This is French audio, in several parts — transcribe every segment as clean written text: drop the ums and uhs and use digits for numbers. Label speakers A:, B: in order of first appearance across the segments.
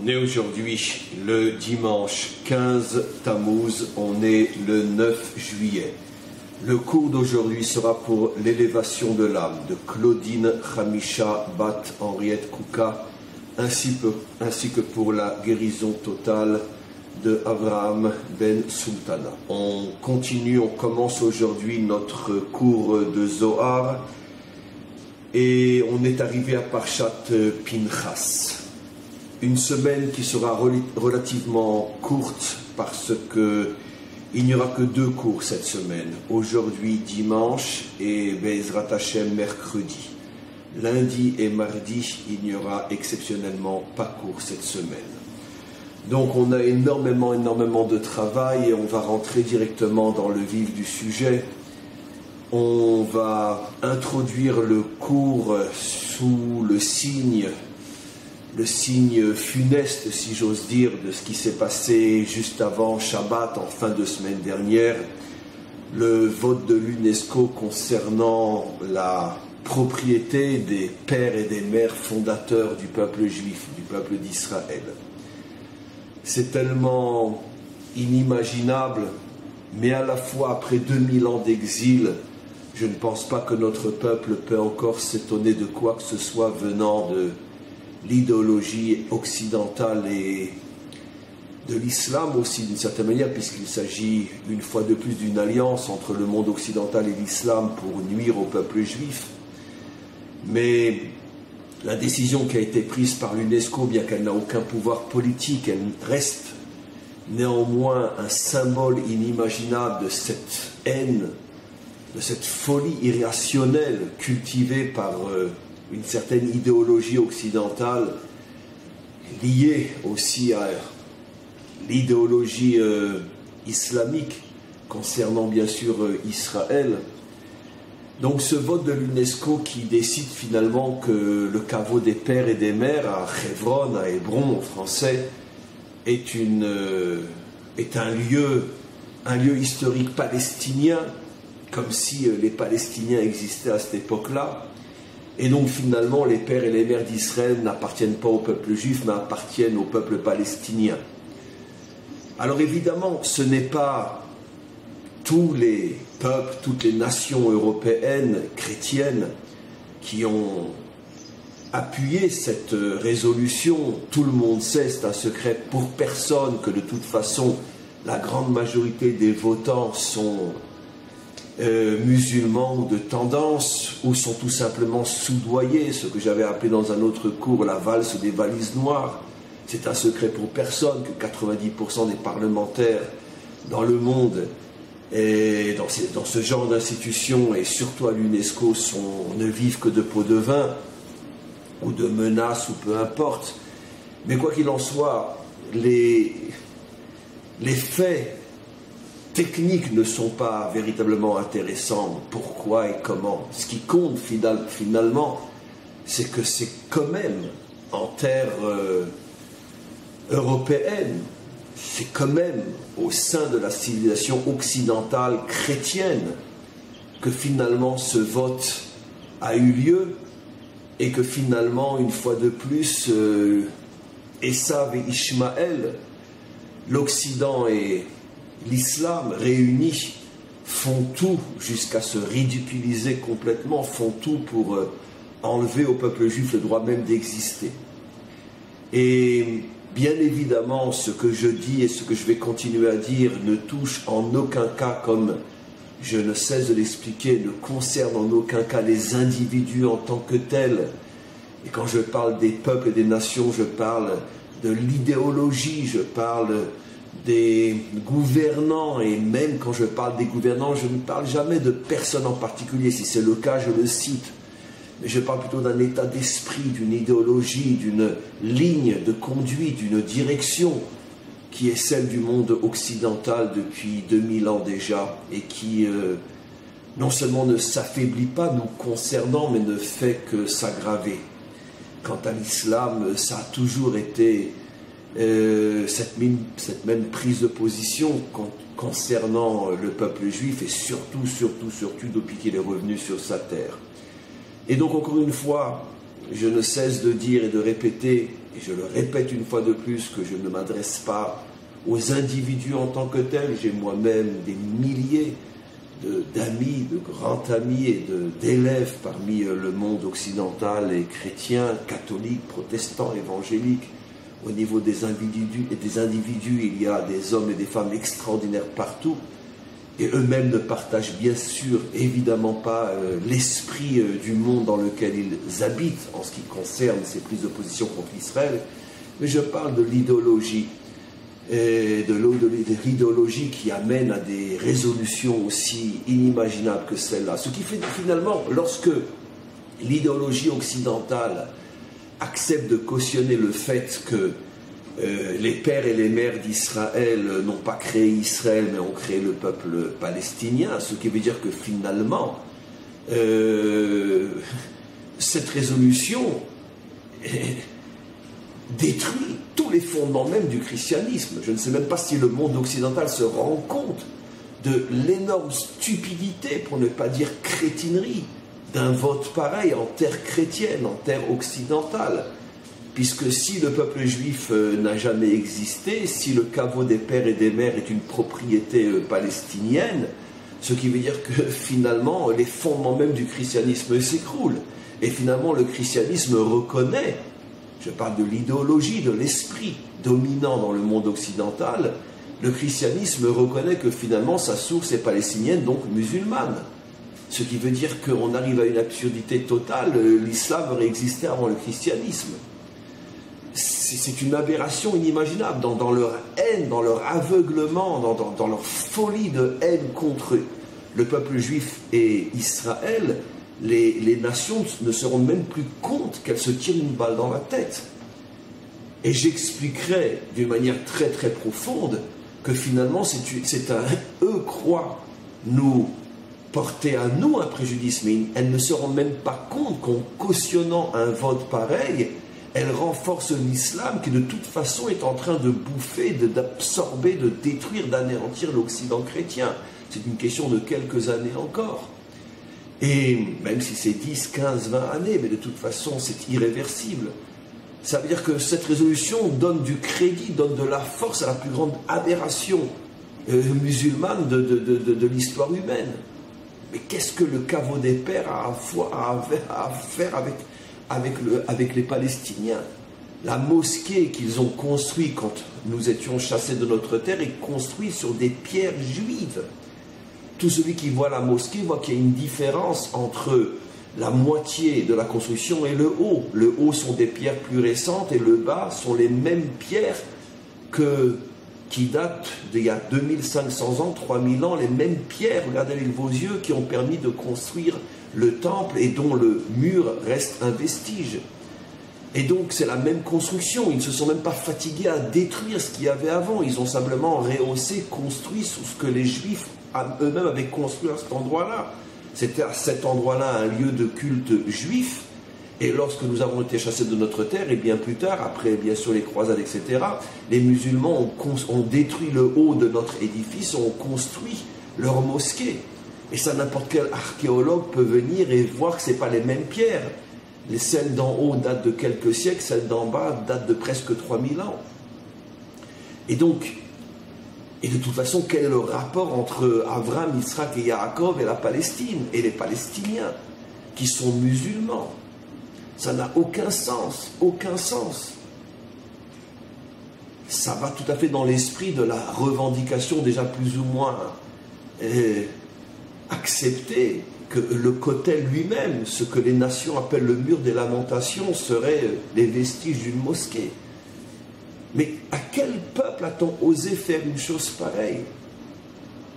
A: On est aujourd'hui le dimanche 15 Tammuz, on est le 9 juillet. Le cours d'aujourd'hui sera pour l'élévation de l'âme de Claudine Hamisha Bat Henriette Kouka, ainsi que pour la guérison totale de Avraham Ben Sultana. On commence aujourd'hui notre cours de Zohar et on est arrivé à Parshat Pinchas. Une semaine qui sera relativement courte parce qu'il n'y aura que 2 cours cette semaine. Aujourd'hui dimanche et Be'ezrat Hashem mercredi. Lundi et mardi, il n'y aura exceptionnellement pas cours cette semaine. Donc on a énormément de travail et on va rentrer directement dans le vif du sujet. On va introduire le cours sous le signe funeste, si j'ose dire, de ce qui s'est passé juste avant Shabbat, en fin de semaine dernière, le vote de l'UNESCO concernant la propriété des pères et des mères fondateurs du peuple juif, du peuple d'Israël. C'est tellement inimaginable, mais à la fois après 2000 ans d'exil, je ne pense pas que notre peuple peut encore s'étonner de quoi que ce soit venant de l'idéologie occidentale et de l'islam aussi d'une certaine manière, puisqu'il s'agit une fois de plus d'une alliance entre le monde occidental et l'islam pour nuire au peuple juif. Mais la décision qui a été prise par l'UNESCO, bien qu'elle n'a aucun pouvoir politique, elle reste néanmoins un symbole inimaginable de cette haine, de cette folie irrationnelle cultivée par une certaine idéologie occidentale liée aussi à l'idéologie islamique concernant bien sûr Israël. Donc ce vote de l'UNESCO qui décide finalement que le caveau des pères et des mères à Hebron, à Hébron en français, est un lieu historique palestinien, comme si les Palestiniens existaient à cette époque-là. Et donc finalement, les pères et les mères d'Israël n'appartiennent pas au peuple juif, mais appartiennent au peuple palestinien. Alors évidemment, ce n'est pas tous les peuples, toutes les nations européennes, chrétiennes, qui ont appuyé cette résolution. Tout le monde sait, c'est un secret pour personne, que de toute façon, la grande majorité des votants sont musulmans ou de tendance, ou sont tout simplement soudoyés, ce que j'avais appelé dans un autre cours la valse des valises noires. C'est un secret pour personne que 90% des parlementaires dans le monde et dans ce genre d'institutions, et surtout à l'UNESCO, ne vivent que de pots de vin ou de menaces ou peu importe. Mais quoi qu'il en soit, les faits techniques ne sont pas véritablement intéressants. Pourquoi et comment? Ce qui compte finalement, c'est que c'est quand même en terre européenne, c'est quand même au sein de la civilisation occidentale chrétienne que finalement ce vote a eu lieu, et que finalement, une fois de plus, Esav et Ishmaël, l'Occident et l'islam réunis, font tout jusqu'à se ridiculiser complètement, font tout pour enlever au peuple juif le droit même d'exister. Et bien évidemment, ce que je dis et ce que je vais continuer à dire ne touche en aucun cas, comme je ne cesse de l'expliquer, ne concerne en aucun cas les individus en tant que tels. Et quand je parle des peuples et des nations, je parle de l'idéologie, je parle des gouvernants, et même quand je parle des gouvernants, je ne parle jamais de personne en particulier. Si c'est le cas, je le cite. Mais je parle plutôt d'un état d'esprit, d'une idéologie, d'une ligne de conduite, d'une direction qui est celle du monde occidental depuis 2000 ans déjà, et qui non seulement ne s'affaiblit pas nous concernant, mais ne fait que s'aggraver. Quant à l'islam, ça a toujours été cette même prise de position concernant le peuple juif, et surtout depuis qu'il est revenu sur sa terre. Et donc encore une fois, je ne cesse de dire et de répéter, et je le répète une fois de plus, que je ne m'adresse pas aux individus en tant que tels. J'ai moi-même des milliers d'amis, de grands amis et d'élèves parmi le monde occidental et chrétien, catholique, protestant, évangélique. Au niveau des individus, il y a des hommes et des femmes extraordinaires partout. Et eux-mêmes ne partagent bien sûr, évidemment pas, l'esprit du monde dans lequel ils habitent en ce qui concerne ces prises de position contre Israël. Mais je parle de l'idéologie, et de l'idéologie qui amène à des résolutions aussi inimaginables que celle-là. Ce qui fait finalement, lorsque l'idéologie occidentale accepte de cautionner le fait que les pères et les mères d'Israël n'ont pas créé Israël, mais ont créé le peuple palestinien, ce qui veut dire que finalement, cette résolution détruit tous les fondements même du christianisme. Je ne sais même pas si le monde occidental se rend compte de l'énorme stupidité, pour ne pas dire crétinerie, d'un vote pareil en terre chrétienne, en terre occidentale. Puisque si le peuple juif n'a jamais existé, si le caveau des pères et des mères est une propriété palestinienne, ce qui veut dire que finalement les fondements même du christianisme s'écroulent. Et finalement le christianisme reconnaît, je parle de l'idéologie, de l'esprit dominant dans le monde occidental, le christianisme reconnaît que finalement sa source est palestinienne, donc musulmane. Ce qui veut dire qu'on arrive à une absurdité totale, l'islam aurait existé avant le christianisme. C'est une aberration inimaginable dans leur haine, dans leur aveuglement, dans leur folie de haine contre le peuple juif et Israël. Les nations ne se rendent même plus compte qu'elles se tirent une balle dans la tête. Et j'expliquerai d'une manière très très profonde que finalement eux croient nous porter à nous un préjudice, mais elles ne se rendent même pas compte qu'en cautionnant un vote pareil, elles renforcent l'islam qui de toute façon est en train de bouffer, d'absorber, de détruire, d'anéantir l'Occident chrétien. C'est une question de quelques années encore. Et même si c'est 10, 15, 20 années, mais de toute façon c'est irréversible. Ça veut dire que cette résolution donne du crédit, donne de la force à la plus grande aberration musulmane de l'histoire humaine. Mais qu'est-ce que le caveau des pères a à faire avec les Palestiniens? La mosquée qu'ils ont construite quand nous étions chassés de notre terre est construite sur des pierres juives. Tout celui qui voit la mosquée voit qu'il y a une différence entre la moitié de la construction et le haut. Le haut sont des pierres plus récentes et le bas sont les mêmes pierres qui datent d'il y a 2500 ans, 3000 ans, les mêmes pierres, regardez avec vos yeux, qui ont permis de construire le temple et dont le mur reste un vestige. Et donc c'est la même construction, ils ne se sont même pas fatigués à détruire ce qu'il y avait avant, ils ont simplement rehaussé, construit sous ce que les Juifs eux-mêmes avaient construit à cet endroit-là. C'était à cet endroit-là un lieu de culte juif, et lorsque nous avons été chassés de notre terre, et bien plus tard, après bien sûr les croisades, etc., les musulmans ont détruit le haut de notre édifice, ont construit leur mosquée. Et ça, n'importe quel archéologue peut venir et voir que ce n'est pas les mêmes pierres. Celles d'en haut datent de quelques siècles, celles d'en bas datent de presque 3000 ans. Et donc, et de toute façon, quel est le rapport entre Abraham, Yitzhak et Yaakov et la Palestine, et les Palestiniens, qui sont musulmans? Ça n'a aucun sens, aucun sens. Ça va tout à fait dans l'esprit de la revendication déjà plus ou moins acceptée que le Kotel lui-même, ce que les nations appellent le mur des lamentations, serait les vestiges d'une mosquée. Mais à quel peuple a-t-on osé faire une chose pareille?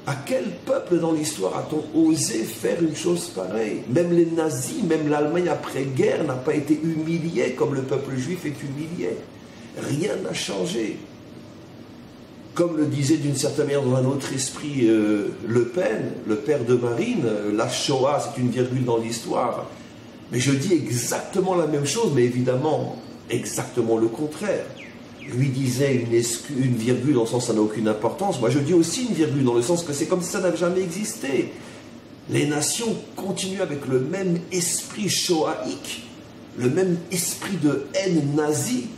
A: À quel peuple dans l'histoire a-t-on osé faire une chose pareille? Même les nazis, même l'Allemagne après-guerre n'a pas été humiliée comme le peuple juif est humilié. Rien n'a changé. Comme le disait d'une certaine manière dans un autre esprit Le Pen, le père de Marine, la Shoah c'est une virgule dans l'histoire. Mais je dis exactement la même chose, mais évidemment exactement le contraire. Lui disait une virgule dans le sens ça n'a aucune importance. Moi je dis aussi une virgule dans le sens que c'est comme si ça n'avait jamais existé. Les nations continuent avec le même esprit shoahique le même esprit de haine nazie.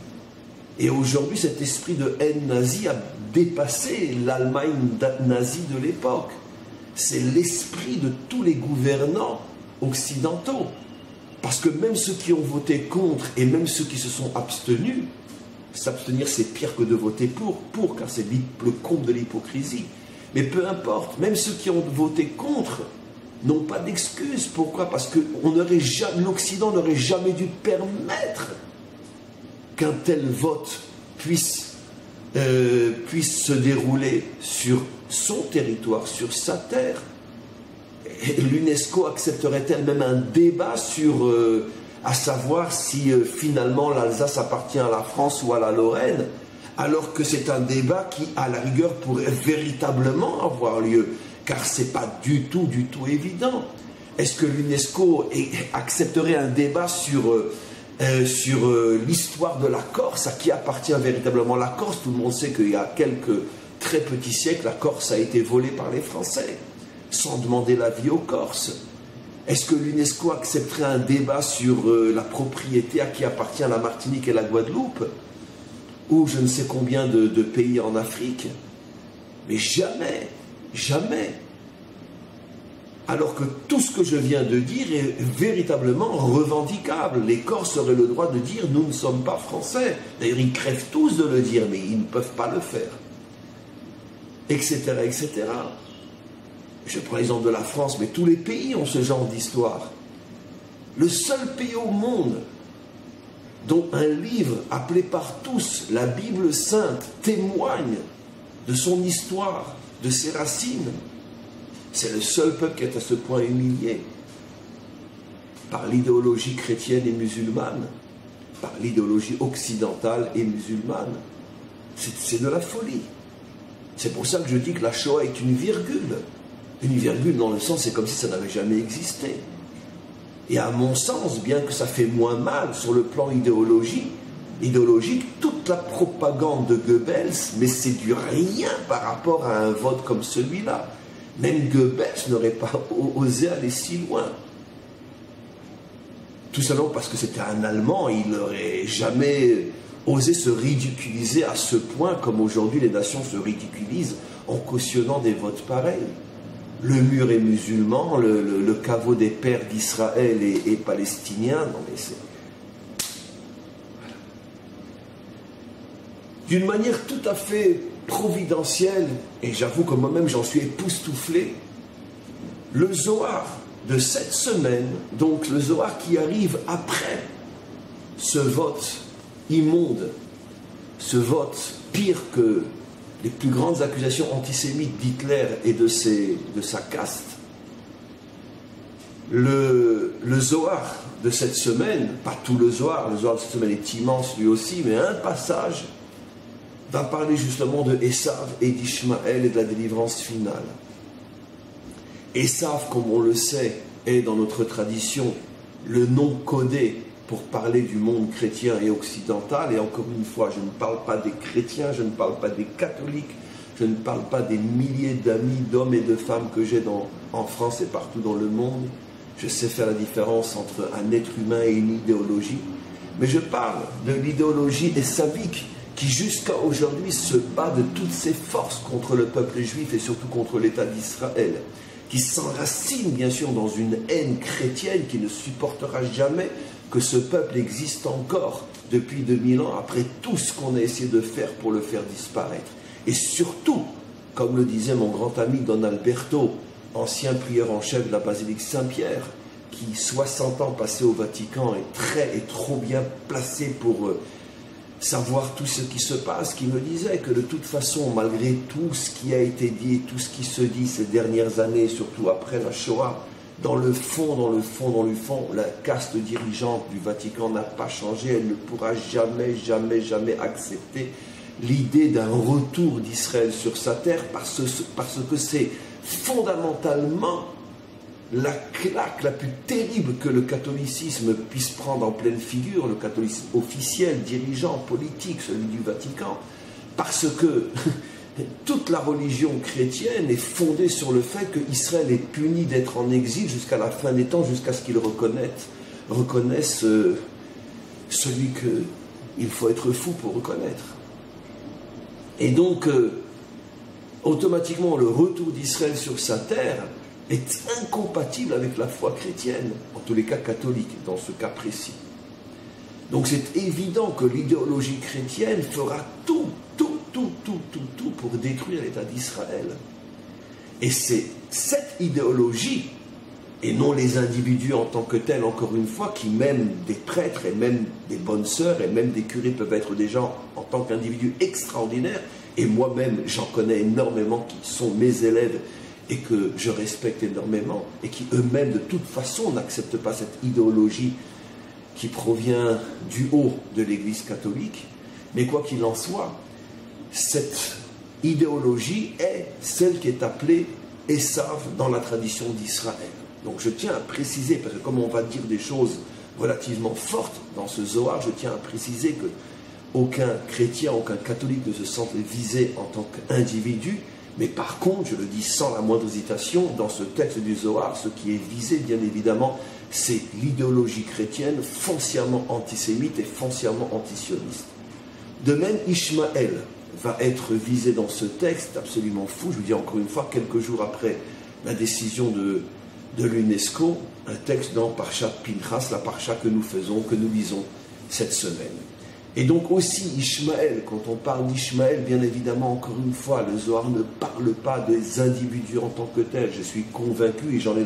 A: Et aujourd'hui, cet esprit de haine nazie a dépassé l'Allemagne nazie de l'époque. C'est l'esprit de tous les gouvernants occidentaux. Parce que même ceux qui ont voté contre et même ceux qui se sont abstenus, s'abstenir c'est pire que de voter pour car c'est le comble de l'hypocrisie. Mais peu importe, même ceux qui ont voté contre n'ont pas d'excuse. Pourquoi? Parce que l'Occident n'aurait jamais dû permettre qu'un tel vote puisse se dérouler sur son territoire, sur sa terre. L'UNESCO accepterait-elle même un débat sur, à savoir si finalement l'Alsace appartient à la France ou à la Lorraine, alors que c'est un débat qui, à la rigueur, pourrait véritablement avoir lieu, car ce n'est pas du tout évident. Est-ce que l'UNESCO accepterait un débat sur l'histoire de la Corse, à qui appartient véritablement la Corse? Tout le monde sait qu'il y a quelques très petits siècles, la Corse a été volée par les Français, sans demander l'avis aux Corses. Est-ce que l'UNESCO accepterait un débat sur la propriété à qui appartient la Martinique et la Guadeloupe, ou je ne sais combien de pays en Afrique? Mais jamais, jamais. Alors que tout ce que je viens de dire est véritablement revendicable. Les Corses auraient le droit de dire « nous ne sommes pas français ». D'ailleurs, ils crèvent tous de le dire, mais ils ne peuvent pas le faire. Etc., etc. Je prends l'exemple de la France, mais tous les pays ont ce genre d'histoire. Le seul pays au monde dont un livre appelé par tous, la Bible sainte, témoigne de son histoire, de ses racines, c'est le seul peuple qui est à ce point humilié par l'idéologie chrétienne et musulmane, par l'idéologie occidentale et musulmane. C'est de la folie. C'est pour ça que je dis que la Shoah est une virgule. Une virgule dans le sens, c'est comme si ça n'avait jamais existé. Et à mon sens, bien que ça fait moins mal sur le plan idéologique, toute la propagande de Goebbels, mais c'est du rien par rapport à un vote comme celui-là. Même Goebbels n'aurait pas osé aller si loin. Tout simplement parce que c'était un Allemand, il n'aurait jamais osé se ridiculiser à ce point comme aujourd'hui les nations se ridiculisent en cautionnant des votes pareils. Le mur est musulman, le caveau des pères d'Israël est palestinien. Non mais c'est... D'une manière tout à fait providentielle, et j'avoue que moi-même j'en suis époustouflé, le Zohar de cette semaine, donc le Zohar qui arrive après ce vote immonde, ce vote pire que les plus grandes accusations antisémites d'Hitler et de sa caste, le Zohar de cette semaine, pas tout le Zohar de cette semaine est immense lui aussi, mais un passage va parler justement de Esav et d'Ishmaël et de la délivrance finale. Esav, comme on le sait, est dans notre tradition le nom codé pour parler du monde chrétien et occidental. Et encore une fois, je ne parle pas des chrétiens, je ne parle pas des catholiques, je ne parle pas des milliers d'amis, d'hommes et de femmes que j'ai en France et partout dans le monde. Je sais faire la différence entre un être humain et une idéologie. Mais je parle de l'idéologie esavique qui jusqu'à aujourd'hui se bat de toutes ses forces contre le peuple juif et surtout contre l'État d'Israël, qui s'enracine bien sûr dans une haine chrétienne qui ne supportera jamais que ce peuple existe encore depuis 2000 ans, après tout ce qu'on a essayé de faire pour le faire disparaître. Et surtout, comme le disait mon grand ami Don Alberto, ancien prieur en chef de la basilique Saint-Pierre, qui 60 ans passé au Vatican est trop bien placé pour savoir tout ce qui se passe, qui me disait que de toute façon, malgré tout ce qui a été dit et tout ce qui se dit ces dernières années, surtout après la Shoah, dans le fond, la caste dirigeante du Vatican n'a pas changé. Elle ne pourra jamais accepter l'idée d'un retour d'Israël sur sa terre parce que c'est fondamentalement la claque la plus terrible que le catholicisme puisse prendre en pleine figure, le catholicisme officiel, dirigeant, politique, celui du Vatican, parce que toute la religion chrétienne est fondée sur le fait qu'Israël est puni d'être en exil jusqu'à la fin des temps, jusqu'à ce qu'il reconnaisse celui qu'il faut être fou pour reconnaître. Et donc, automatiquement, le retour d'Israël sur sa terre est incompatible avec la foi chrétienne, en tous les cas catholique, dans ce cas précis. Donc c'est évident que l'idéologie chrétienne fera tout pour détruire l'État d'Israël. Et c'est cette idéologie, et non les individus en tant que tels, encore une fois, qui même des prêtres, et même des bonnes sœurs, et même des curés peuvent être des gens en tant qu'individus extraordinaires, et moi-même j'en connais énormément qui sont mes élèves, et que je respecte énormément, et qui eux-mêmes de toute façon n'acceptent pas cette idéologie qui provient du haut de l'Église catholique. Mais quoi qu'il en soit, cette idéologie est celle qui est appelée Esav dans la tradition d'Israël. Donc je tiens à préciser, parce que comme on va dire des choses relativement fortes dans ce Zohar, je tiens à préciser que aucun chrétien, aucun catholique ne se sente visé en tant qu'individu, mais par contre, je le dis sans la moindre hésitation, dans ce texte du Zohar, ce qui est visé, bien évidemment, c'est l'idéologie chrétienne foncièrement antisémite et foncièrement antisioniste. De même, Ishmaël va être visé dans ce texte absolument fou, je vous dis encore une fois, quelques jours après la décision de l'UNESCO, un texte dans Parshat Pinchas, la Parsha que nous faisons, que nous lisons cette semaine. Et donc aussi Ishmaël, quand on parle d'Ishmaël, bien évidemment, encore une fois, le Zohar ne parle pas des individus en tant que tels. Je suis convaincu, et j'en ai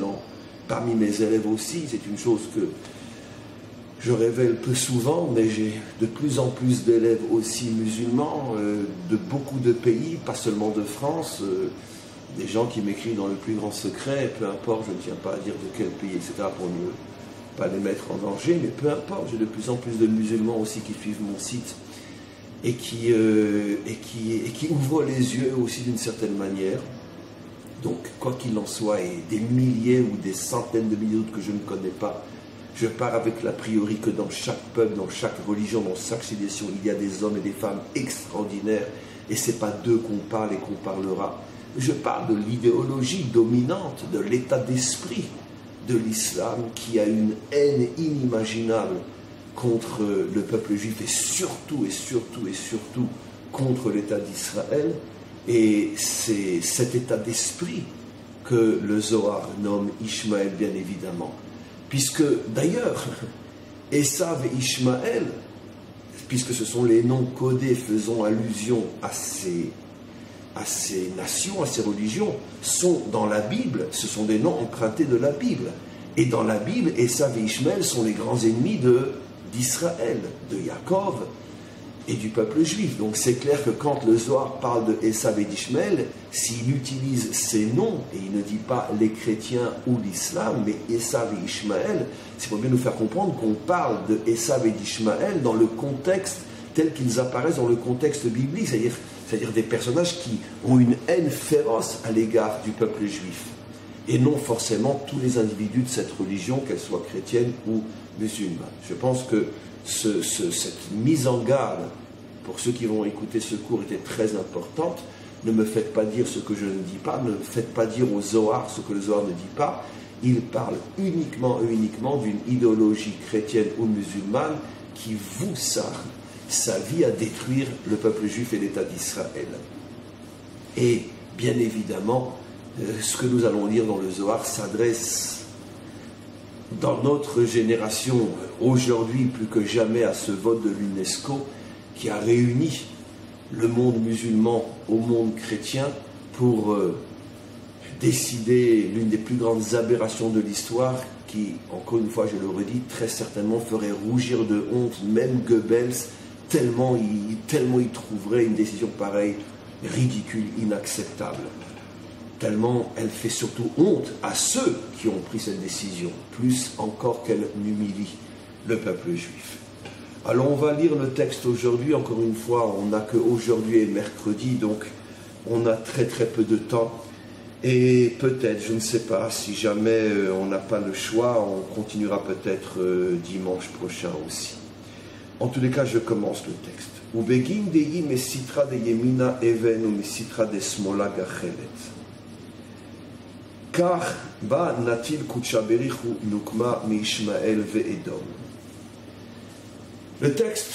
A: parmi mes élèves aussi, c'est une chose que je révèle peu souvent, mais j'ai de plus en plus d'élèves aussi musulmans, de beaucoup de pays, pas seulement de France, des gens qui m'écrivent dans le plus grand secret, peu importe, je ne tiens pas à dire de quel pays, etc., pour ne pas les mettre en danger, mais peu importe, j'ai de plus en plus de musulmans aussi qui suivent mon site et qui ouvrent les yeux aussi d'une certaine manière. Donc, quoi qu'il en soit, et des milliers ou des centaines de milliers d'autres que je ne connais pas, je pars avec l'a priori que dans chaque peuple, dans chaque religion, dans chaque civilisation, il y a des hommes et des femmes extraordinaires, et ce n'est pas d'eux qu'on parle et qu'on parlera. Je parle de l'idéologie dominante, de l'état d'esprit de l'islam qui a une haine inimaginable contre le peuple juif et surtout contre l'État d'Israël. Et c'est cet état d'esprit que le Zohar nomme Ishmaël, bien évidemment. Puisque d'ailleurs, Esav et Ishmaël, puisque ce sont les noms codés faisant allusion à ces nations, à ces religions, sont dans la Bible, ce sont des noms empruntés de la Bible. Et dans la Bible, Esav et Ishmaël sont les grands ennemis d'Israël, de Yaakov et du peuple juif. Donc c'est clair que quand le Zohar parle de Esav et d'Ishmaël, s'il utilise ces noms, et il ne dit pas les chrétiens ou l'islam, mais Esav et Ishmaël, c'est pour bien nous faire comprendre qu'on parle de Esav et d'Ishmaël dans le contexte tel qu'ils apparaissent dans le contexte biblique, c'est-à-dire des personnages qui ont une haine féroce à l'égard du peuple juif, et non forcément tous les individus de cette religion, qu'elle soit chrétienne ou musulmane. Je pense que cette mise en garde, pour ceux qui vont écouter ce cours, était très importante. Ne me faites pas dire ce que je ne dis pas, ne me faites pas dire au Zohar ce que le Zohar ne dit pas. Il parle uniquement d'une idéologie chrétienne ou musulmane qui vous sa vie à détruire le peuple juif et l'État d'Israël. Et bien évidemment, ce que nous allons lire dans le Zohar s'adresse dans notre génération, aujourd'hui plus que jamais, à ce vote de l'UNESCO qui a réuni le monde musulman au monde chrétien pour décider l'une des plus grandes aberrations de l'histoire qui, encore une fois, je le redis, très certainement ferait rougir de honte même Goebbels, tellement il trouverait une décision pareille ridicule, inacceptable. Tellement elle fait surtout honte à ceux qui ont pris cette décision, plus encore qu'elle n'humilie le peuple juif. Alors on va lire le texte aujourd'hui, encore une fois, on n'a qu'aujourd'hui et mercredi, donc on a très très peu de temps. Et peut-être, je ne sais pas, si jamais on n'a pas le choix, on continuera peut-être dimanche prochain aussi. En tous les cas, je commence le texte. Ubegin deyi mesitra de yemina even ou mesitra de smola gachelet. Car ba natil kutshaberichu nukma meishmael ve'edom. Le texte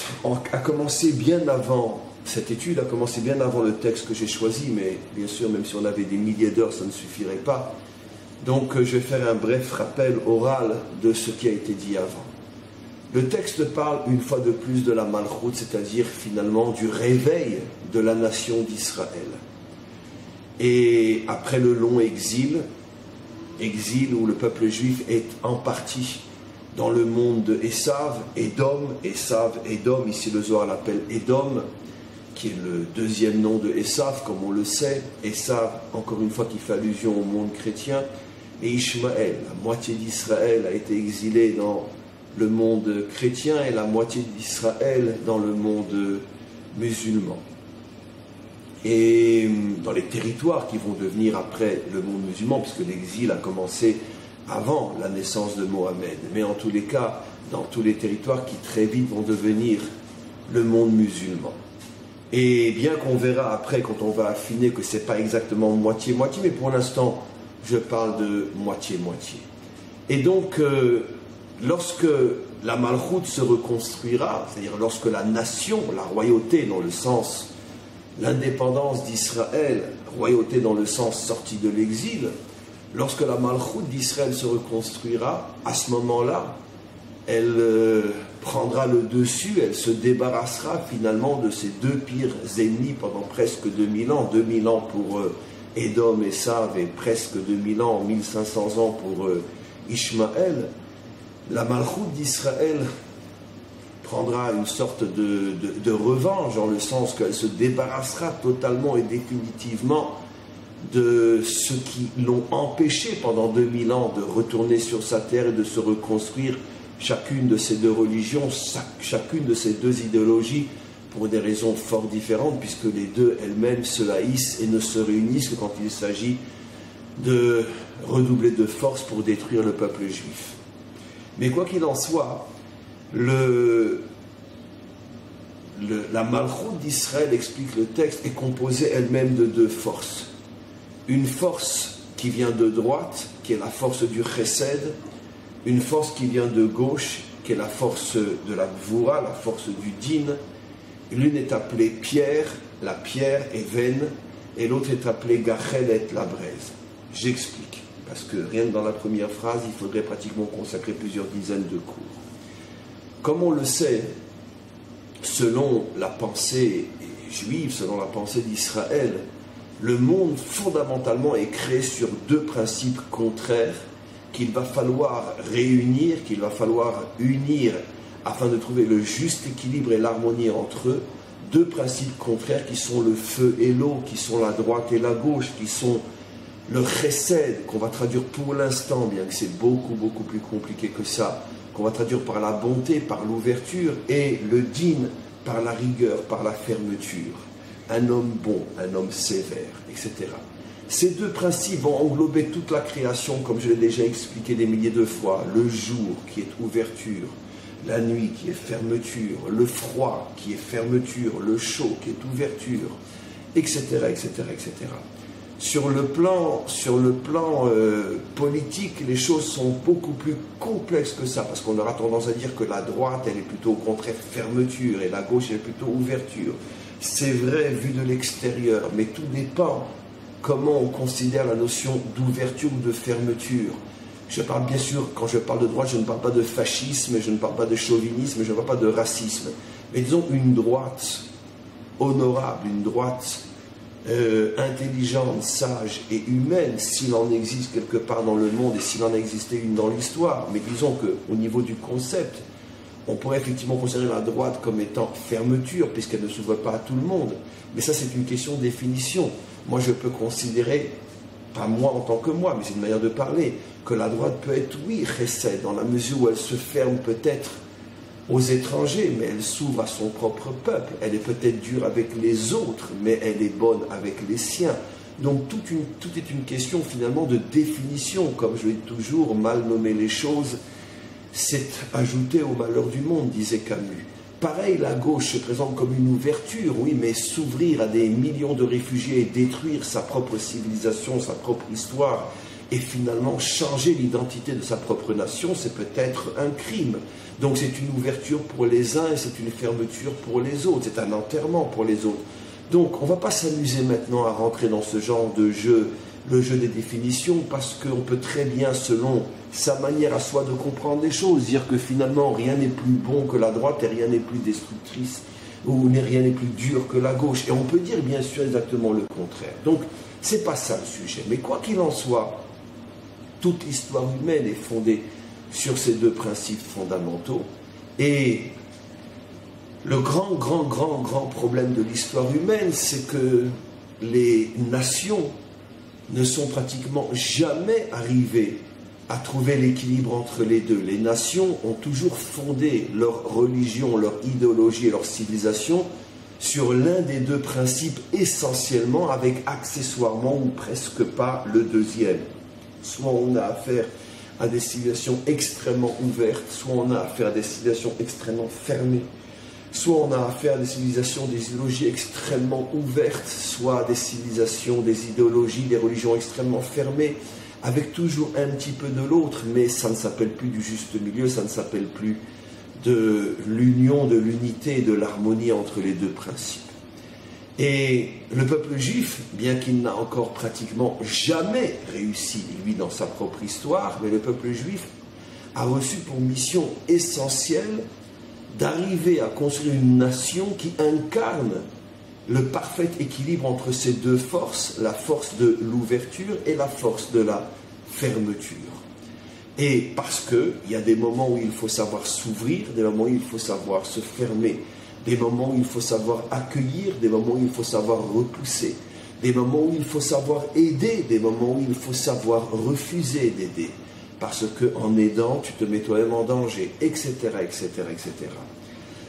A: a commencé bien avant, cette étude a commencé bien avant le texte que j'ai choisi, mais bien sûr, même si on avait des milliers d'heures, ça ne suffirait pas. Donc, je vais faire un bref rappel oral de ce qui a été dit avant. Le texte parle une fois de plus de la Malchout, c'est-à-dire finalement du réveil de la nation d'Israël. Et après le long exil où le peuple juif est en partie dans le monde de Esav, Édom, ici le Zohar l'appelle Édom, qui est le deuxième nom de Esav, comme on le sait. Esav, encore une fois, qui fait allusion au monde chrétien, et Ishmaël, la moitié d'Israël a été exilée dans le monde chrétien et la moitié d'Israël dans le monde musulman. Et dans les territoires qui vont devenir après le monde musulman, puisque l'exil a commencé avant la naissance de Mohammed, mais en tous les cas, dans tous les territoires qui très vite vont devenir le monde musulman. Et bien qu'on verra après, quand on va affiner, que ce n'est pas exactement moitié-moitié, mais pour l'instant, je parle de moitié-moitié. Et donc, lorsque la Malchout se reconstruira, c'est-à-dire lorsque la nation, la royauté dans le sens, l'indépendance d'Israël, royauté dans le sens sortie de l'exil, lorsque la Malchout d'Israël se reconstruira, à ce moment-là, elle prendra le dessus, elle se débarrassera finalement de ses deux pires ennemis pendant presque 2000 ans. 2000 ans pour Édom, Esav, et presque 2000 ans, 1500 ans pour Ishmaël. La Malchout d'Israël prendra une sorte de revanche, dans le sens qu'elle se débarrassera totalement et définitivement de ceux qui l'ont empêché pendant 2000 ans de retourner sur sa terre et de se reconstruire chacune de ces deux religions, chacune de ces deux idéologies, pour des raisons fort différentes, puisque les deux elles-mêmes se haïssent et ne se réunissent que quand il s'agit de redoubler de force pour détruire le peuple juif. Mais quoi qu'il en soit, la Malchout d'Israël, explique le texte, est composée elle-même de deux forces. Une force qui vient de droite, qui est la force du Chesed, une force qui vient de gauche, qui est la force de la Gvura, la force du Din. L'une est appelée pierre, la pierre est vaine, et l'autre est appelée Gachelet, la braise. J'explique, parce que rien que dans la première phrase, il faudrait pratiquement consacrer plusieurs dizaines de cours. Comme on le sait, selon la pensée juive, selon la pensée d'Israël, le monde fondamentalement est créé sur deux principes contraires qu'il va falloir réunir, qu'il va falloir unir afin de trouver le juste équilibre et l'harmonie entre eux. Deux principes contraires qui sont le feu et l'eau, qui sont la droite et la gauche, qui sont le chesed, qu'on va traduire pour l'instant, bien que c'est beaucoup plus compliqué que ça, qu'on va traduire par la bonté, par l'ouverture, et le din, par la rigueur, par la fermeture. Un homme bon, un homme sévère, etc. Ces deux principes vont englober toute la création, comme je l'ai déjà expliqué des milliers de fois. Le jour qui est ouverture, la nuit qui est fermeture, le froid qui est fermeture, le chaud qui est ouverture, etc., etc., etc. Sur le plan politique, les choses sont beaucoup plus complexes que ça, parce qu'on aura tendance à dire que la droite, elle est plutôt au contraire fermeture, et la gauche, elle est plutôt ouverture. C'est vrai vu de l'extérieur, mais tout dépend comment on considère la notion d'ouverture ou de fermeture. Je parle bien sûr, quand je parle de droite, je ne parle pas de fascisme, je ne parle pas de chauvinisme, je ne parle pas de racisme. Mais disons une droite honorable, une droite intelligente, sage et humaine, s'il en existe quelque part dans le monde et s'il en a existé une dans l'histoire. Mais disons qu'au niveau du concept, on pourrait effectivement considérer la droite comme étant fermeture, puisqu'elle ne s'ouvre pas à tout le monde. Mais ça, c'est une question de définition. Moi, je peux considérer, pas moi en tant que moi, mais c'est une manière de parler, que la droite peut être, oui, chesed, dans la mesure où elle se ferme peut-être aux étrangers, mais elle s'ouvre à son propre peuple. Elle est peut-être dure avec les autres, mais elle est bonne avec les siens. Donc tout est une question finalement de définition. Comme je l'ai toujours, mal nommer les choses, c'est ajouter au malheur du monde, disait Camus. Pareil, la gauche se présente comme une ouverture, oui, mais s'ouvrir à des millions de réfugiés et détruire sa propre civilisation, sa propre histoire, Et finalement, changer l'identité de sa propre nation, c'est peut-être un crime. Donc c'est une ouverture pour les uns et c'est une fermeture pour les autres. C'est un enterrement pour les autres. Donc on ne va pas s'amuser maintenant à rentrer dans ce genre de jeu, le jeu des définitions, parce qu'on peut très bien, selon sa manière à soi de comprendre les choses, dire que finalement rien n'est plus bon que la droite et rien n'est plus destructrice ou rien n'est plus dur que la gauche. Et on peut dire bien sûr exactement le contraire. Donc c'est pas ça le sujet. Mais quoi qu'il en soit, toute l'histoire humaine est fondée sur ces deux principes fondamentaux. Et le grand problème de l'histoire humaine, c'est que les nations ne sont pratiquement jamais arrivées à trouver l'équilibre entre les deux. Les nations ont toujours fondé leur religion, leur idéologie et leur civilisation sur l'un des deux principes essentiellement, avec accessoirement ou presque pas le deuxième. Soit on a affaire à des civilisations extrêmement ouvertes, soit on a affaire à des civilisations extrêmement fermées, soit on a affaire à des civilisations, des idéologies extrêmement ouvertes, soit des civilisations, des idéologies, des religions extrêmement fermées, avec toujours un petit peu de l'autre, mais ça ne s'appelle plus du juste milieu, ça ne s'appelle plus de l'union, de l'unité et de l'harmonie entre les deux principes. Et le peuple juif, bien qu'il n'a encore pratiquement jamais réussi, lui, dans sa propre histoire, mais le peuple juif a reçu pour mission essentielle d'arriver à construire une nation qui incarne le parfait équilibre entre ces deux forces, la force de l'ouverture et la force de la fermeture. Et parce qu'il y a des moments où il faut savoir s'ouvrir, des moments où il faut savoir se fermer, des moments où il faut savoir accueillir, des moments où il faut savoir repousser, des moments où il faut savoir aider, des moments où il faut savoir refuser d'aider, parce qu'en aidant, tu te mets toi-même en danger, etc., etc., etc.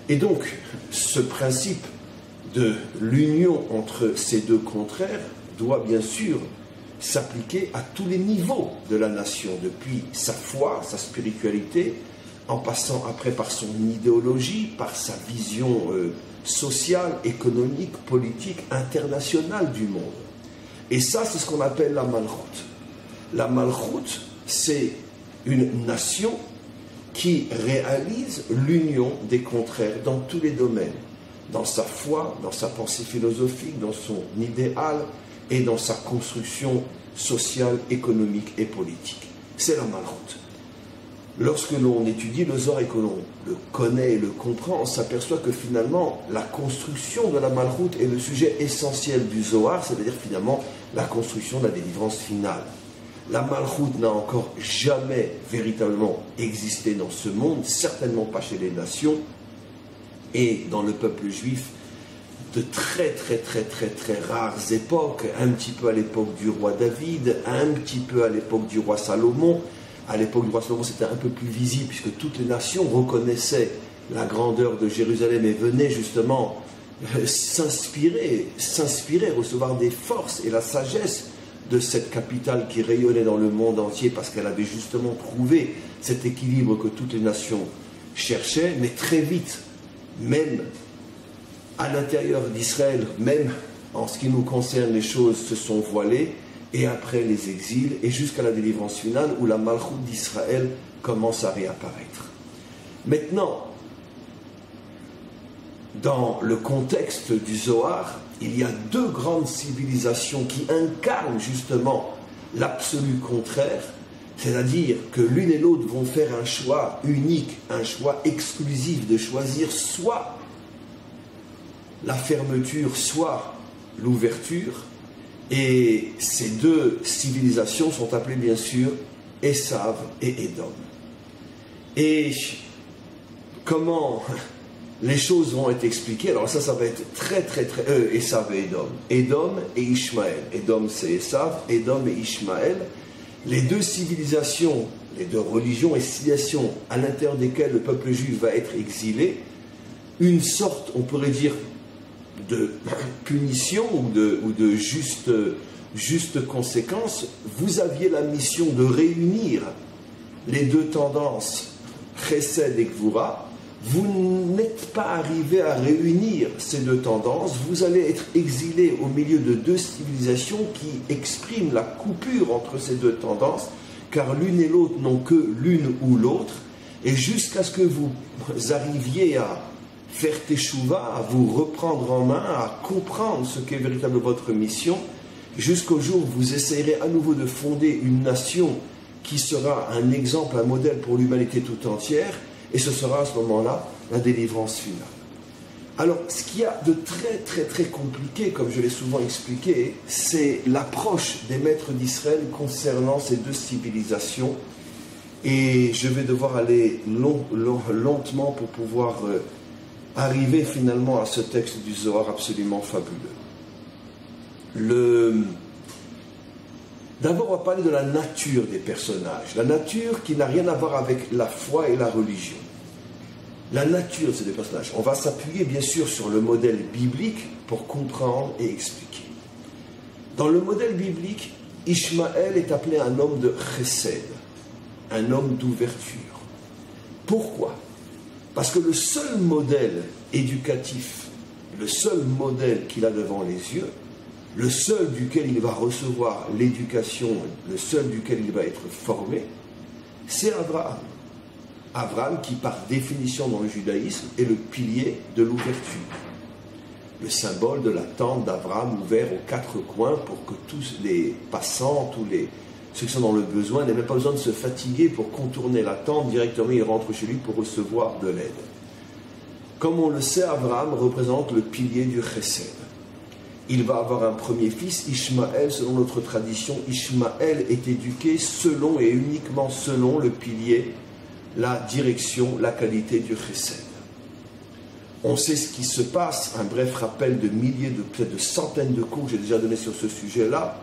A: Et donc, ce principe de l'union entre ces deux contraires doit bien sûr s'appliquer à tous les niveaux de la nation, depuis sa foi, sa spiritualité, en passant après par son idéologie, par sa vision sociale, économique, politique, internationale du monde. Et ça, c'est ce qu'on appelle la Malchout. La Malchout, c'est une nation qui réalise l'union des contraires dans tous les domaines, dans sa foi, dans sa pensée philosophique, dans son idéal et dans sa construction sociale, économique et politique. C'est la Malchout. Lorsque l'on étudie le Zohar et que l'on le connaît et le comprend, on s'aperçoit que finalement, la construction de la Malchout est le sujet essentiel du Zohar, c'est-à-dire finalement la construction de la délivrance finale. La Malchout n'a encore jamais véritablement existé dans ce monde, certainement pas chez les nations, et dans le peuple juif, de très rares époques, un petit peu à l'époque du roi David, un petit peu à l'époque du roi Salomon. À l'époque du roi Salomon, c'était un peu plus visible, puisque toutes les nations reconnaissaient la grandeur de Jérusalem et venaient justement s'inspirer, recevoir des forces et la sagesse de cette capitale qui rayonnait dans le monde entier, parce qu'elle avait justement trouvé cet équilibre que toutes les nations cherchaient. Mais très vite, même à l'intérieur d'Israël, même en ce qui nous concerne, les choses se sont voilées, et après les exils, et jusqu'à la délivrance finale, où la Malchout d'Israël commence à réapparaître. Maintenant, dans le contexte du Zohar, il y a deux grandes civilisations qui incarnent justement l'absolu contraire, c'est-à-dire que l'une et l'autre vont faire un choix unique, un choix exclusif de choisir soit la fermeture, soit l'ouverture. Et ces deux civilisations sont appelées bien sûr Esav et Édom. Et comment les choses vont être expliquées? Alors ça va être très Esav et Édom. Édom et Ishmaël. Édom c'est Esav, Édom et Ishmaël. Les deux civilisations, les deux religions et civilisations à l'intérieur desquelles le peuple juif va être exilé, une sorte, on pourrait dire, de punition ou de juste conséquence. Vous aviez la mission de réunir les deux tendances, Chesed et Gvura, vous n'êtes pas arrivé à réunir ces deux tendances, vous allez être exilé au milieu de deux civilisations qui expriment la coupure entre ces deux tendances, car l'une et l'autre n'ont que l'une ou l'autre, et jusqu'à ce que vous arriviez à faire teshuva, à vous reprendre en main, à comprendre ce qu'est véritablement votre mission, jusqu'au jour où vous essayerez à nouveau de fonder une nation qui sera un exemple, un modèle pour l'humanité tout entière, et ce sera à ce moment-là la délivrance finale. Alors, ce qu'il y a de très très très compliqué, comme je l'ai souvent expliqué, c'est l'approche des maîtres d'Israël concernant ces deux civilisations. Et je vais devoir aller lentement pour pouvoir arriver finalement à ce texte du Zohar absolument fabuleux. D'abord, on va parler de la nature des personnages. La nature qui n'a rien à voir avec la foi et la religion. La nature de ces deux personnages. On va s'appuyer bien sûr sur le modèle biblique pour comprendre et expliquer. Dans le modèle biblique, Ishmaël est appelé un homme de chesed, un homme d'ouverture. Pourquoi ? Parce que le seul modèle éducatif, le seul modèle qu'il a devant les yeux, le seul duquel il va recevoir l'éducation, le seul duquel il va être formé, c'est Abraham. Abraham qui, par définition dans le judaïsme, est le pilier de l'ouverture. Le symbole de la tente d'Abraham ouvert aux quatre coins pour que tous les passants, ceux qui sont dans le besoin, n'aient même pas besoin de se fatiguer pour contourner la tente. Directement, ils rentrent chez lui pour recevoir de l'aide. Comme on le sait, Abraham représente le pilier du chesed. Il va avoir un premier fils, Ishmaël. Selon notre tradition, Ishmaël est éduqué selon et uniquement selon le pilier, la direction, la qualité du chesed. On sait ce qui se passe, un bref rappel de milliers, peut-être de centaines de cours que j'ai déjà donné sur ce sujet-là.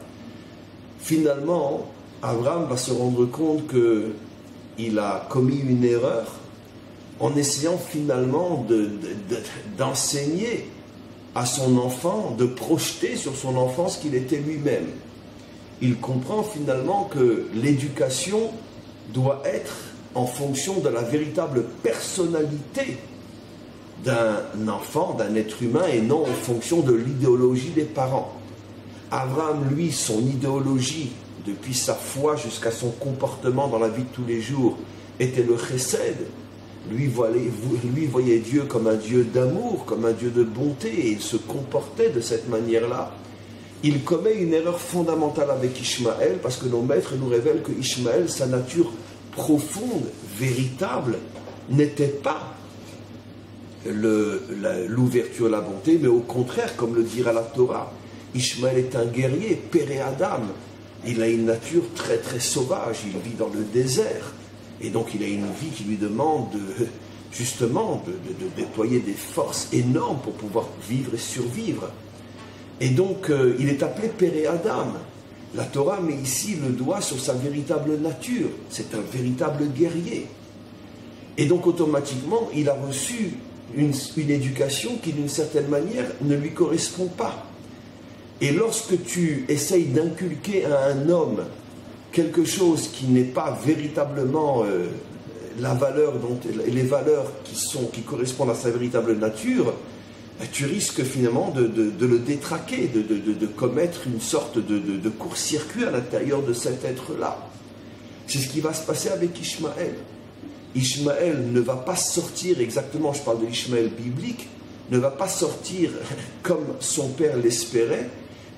A: Finalement, Abraham va se rendre compte qu'il a commis une erreur en essayant finalement d'enseigner à son enfant, de projeter sur son enfant ce qu'il était lui-même. Il comprend finalement que l'éducation doit être en fonction de la véritable personnalité d'un enfant, d'un être humain, et non en fonction de l'idéologie des parents. Abraham, lui, son idéologie, depuis sa foi jusqu'à son comportement dans la vie de tous les jours, était le chesed. Lui voyait Dieu comme un Dieu d'amour, comme un Dieu de bonté, et il se comportait de cette manière-là. Il commet une erreur fondamentale avec Ishmaël, parce que nos maîtres nous révèlent que Ishmaël, sa nature profonde, véritable, n'était pas l'ouverture, la bonté, mais au contraire, comme le dira la Torah, Ishmaël est un guerrier, Péré Adam. Il a une nature très très sauvage, il vit dans le désert, et donc il a une vie qui lui demande justement de déployer des forces énormes pour pouvoir vivre et survivre. Et donc il est appelé Péré Adam. La Torah met ici le doigt sur sa véritable nature, c'est un véritable guerrier. Et donc automatiquement, il a reçu une éducation qui d'une certaine manière ne lui correspond pas. Et lorsque tu essayes d'inculquer à un homme quelque chose qui n'est pas véritablement la valeur, les valeurs qui correspondent à sa véritable nature, tu risques finalement de le détraquer, de commettre une sorte de court-circuit à l'intérieur de cet être-là. C'est ce qui va se passer avec Ishmaël. Ishmaël ne va pas sortir exactement, je parle de l'Ishmaël biblique, ne va pas sortir comme son père l'espérait,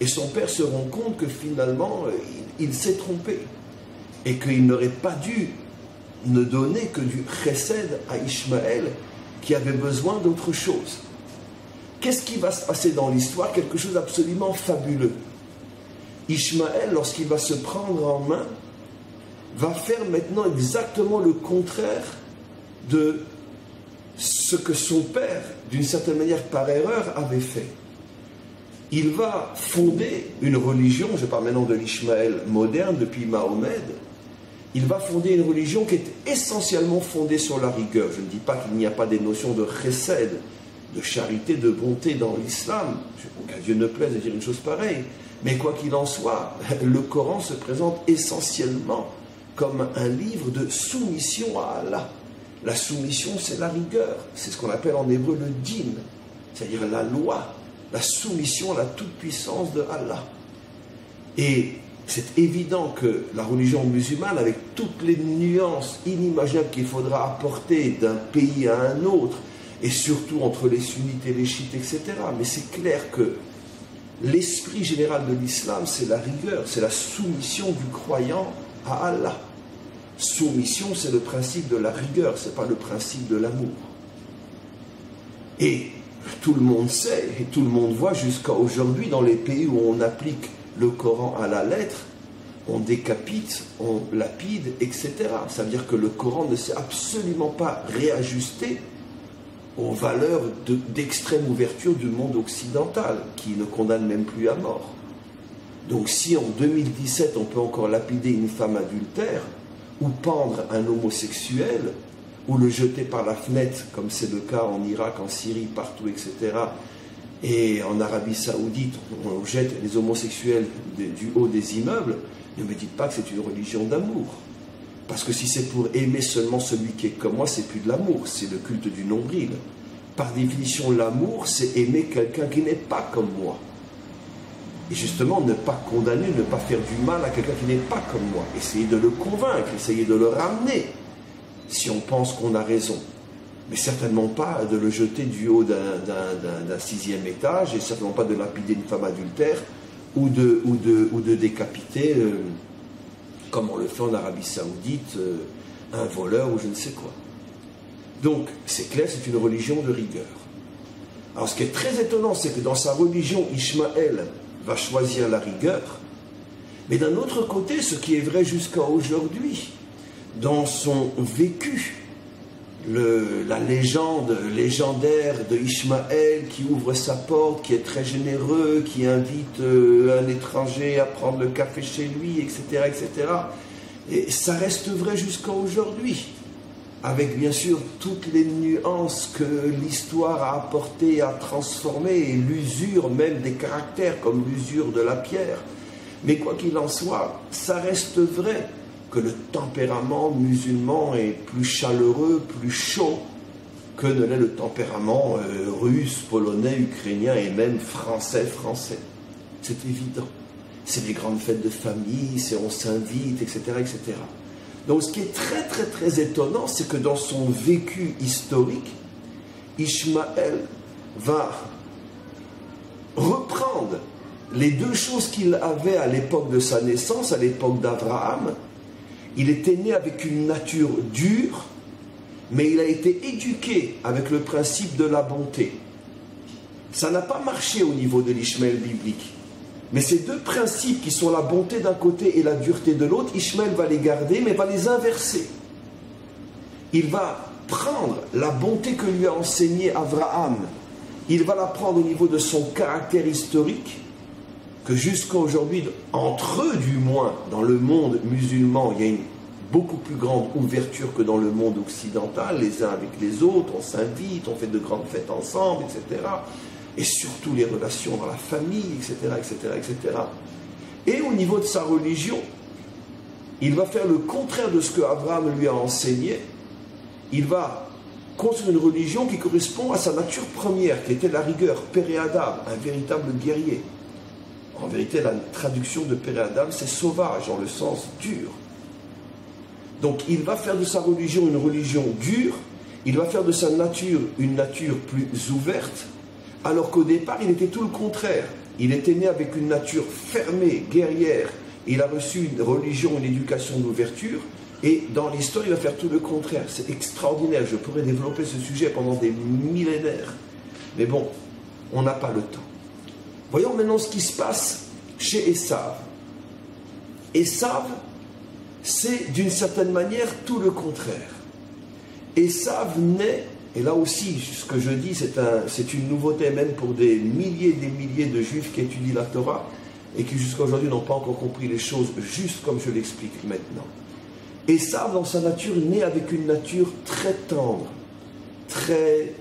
A: et son père se rend compte que finalement, il s'est trompé, et qu'il n'aurait pas dû ne donner que du chesed à Ishmaël, qui avait besoin d'autre chose. Qu'est-ce qui va se passer dans l'histoire? Quelque chose d'absolument fabuleux. Ishmaël, lorsqu'il va se prendre en main, va faire maintenant exactement le contraire de ce que son père, d'une certaine manière par erreur, avait fait. Il va fonder une religion, je parle maintenant de l'Ishmaël moderne, depuis Mahomet, il va fonder une religion qui est essentiellement fondée sur la rigueur. Je ne dis pas qu'il n'y a pas des notions de chesed, de charité, de bonté dans l'islam, qu'à Dieu ne plaise de dire une chose pareille, mais quoi qu'il en soit, le Coran se présente essentiellement comme un livre de soumission à Allah. La soumission, c'est la rigueur. C'est ce qu'on appelle en hébreu le din, c'est-à-dire la loi, la soumission à la toute-puissance de Allah. Et c'est évident que la religion musulmane, avec toutes les nuances inimaginables qu'il faudra apporter d'un pays à un autre, et surtout entre les sunnites et les chiites, etc., mais c'est clair que l'esprit général de l'islam, c'est la rigueur, c'est la soumission du croyant à Allah. Soumission, c'est le principe de la rigueur, ce n'est pas le principe de l'amour. Et tout le monde sait, et tout le monde voit jusqu'à aujourd'hui, dans les pays où on applique le Coran à la lettre, on décapite, on lapide, etc. Ça veut dire que le Coran ne s'est absolument pas réajusté aux valeurs d'extrême ouverture du monde occidental, qui ne condamne même plus à mort. Donc si en 2017 on peut encore lapider une femme adultère, ou pendre un homosexuel, ou le jeter par la fenêtre, comme c'est le cas en Irak, en Syrie, partout, etc., et en Arabie Saoudite, on jette les homosexuels du haut des immeubles, ne me dites pas que c'est une religion d'amour. Parce que si c'est pour aimer seulement celui qui est comme moi, c'est plus de l'amour, c'est le culte du nombril. Par définition, l'amour, c'est aimer quelqu'un qui n'est pas comme moi. Et justement, ne pas condamner, ne pas faire du mal à quelqu'un qui n'est pas comme moi. Essayer de le convaincre, essayer de le ramener, si on pense qu'on a raison. Mais certainement pas de le jeter du haut d'un 6e étage, et certainement pas de lapider une femme adultère, ou de décapiter, comme on le fait en Arabie Saoudite, un voleur ou je ne sais quoi. Donc, c'est clair, c'est une religion de rigueur. Alors, ce qui est très étonnant, c'est que dans sa religion, Ishmaël va choisir la rigueur, mais d'un autre côté, ce qui est vrai jusqu'à aujourd'hui, dans son vécu, la légende légendaire de Ishmaël qui ouvre sa porte, qui est très généreux, qui invite un étranger à prendre le café chez lui, etc., etc. Et ça reste vrai jusqu'à aujourd'hui, avec bien sûr toutes les nuances que l'histoire a apportées, a transformées, et l'usure même des caractères, comme l'usure de la pierre. Mais quoi qu'il en soit, ça reste vrai que le tempérament musulman est plus chaleureux, plus chaud que ne l'est le tempérament russe, polonais, ukrainien et même français. C'est évident. C'est les grandes fêtes de famille, c'est on s'invite, etc., etc. Donc ce qui est très très très étonnant, c'est que dans son vécu historique, Ishmaël va reprendre les deux choses qu'il avait à l'époque de sa naissance, à l'époque d'Abraham. Il était né avec une nature dure, mais il a été éduqué avec le principe de la bonté. Ça n'a pas marché au niveau de l'Ishmaël biblique. Mais ces deux principes qui sont la bonté d'un côté et la dureté de l'autre, Ishmaël va les garder, mais va les inverser. Il va prendre la bonté que lui a enseignée Abraham, il va la prendre au niveau de son caractère historique, que jusqu'à aujourd'hui, entre eux du moins, dans le monde musulman, il y a une beaucoup plus grande ouverture que dans le monde occidental, les uns avec les autres, on s'invite, on fait de grandes fêtes ensemble, etc. Et surtout les relations dans la famille, etc., etc., etc. Et au niveau de sa religion, il va faire le contraire de ce que Abraham lui a enseigné. Il va construire une religion qui correspond à sa nature première, qui était la rigueur, Père Adam, un véritable guerrier. En vérité, la traduction de Père Adam, c'est sauvage, en le sens dur. Donc, il va faire de sa religion une religion dure, il va faire de sa nature une nature plus ouverte, alors qu'au départ, il était tout le contraire. Il était né avec une nature fermée, guerrière, il a reçu une religion, une éducation d'ouverture, et dans l'histoire, il va faire tout le contraire. C'est extraordinaire, je pourrais développer ce sujet pendant des millénaires. Mais bon, on n'a pas le temps. Voyons maintenant ce qui se passe chez Esav. Esav, c'est d'une certaine manière tout le contraire. Esav naît, et là aussi, ce que je dis, c'est une nouveauté même pour des milliers de juifs qui étudient la Torah et qui jusqu'à aujourd'hui n'ont pas encore compris les choses juste comme je l'explique maintenant. Esav, dans sa nature, naît avec une nature très tendre, très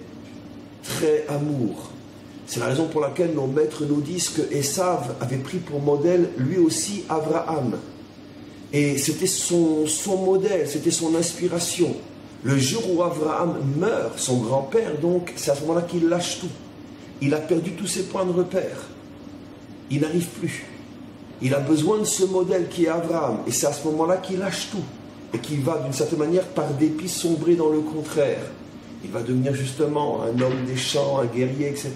A: amour. C'est la raison pour laquelle nos maîtres nous disent que Esav avait pris pour modèle lui aussi Abraham. Et c'était son modèle, c'était son inspiration. Le jour où Abraham meurt, son grand-père, donc, c'est à ce moment-là qu'il lâche tout. Il a perdu tous ses points de repère. Il n'arrive plus. Il a besoin de ce modèle qui est Abraham. Et c'est à ce moment-là qu'il lâche tout. Et qu'il va, d'une certaine manière, par dépit, sombrer dans le contraire. Il va devenir justement un homme des champs, un guerrier, etc.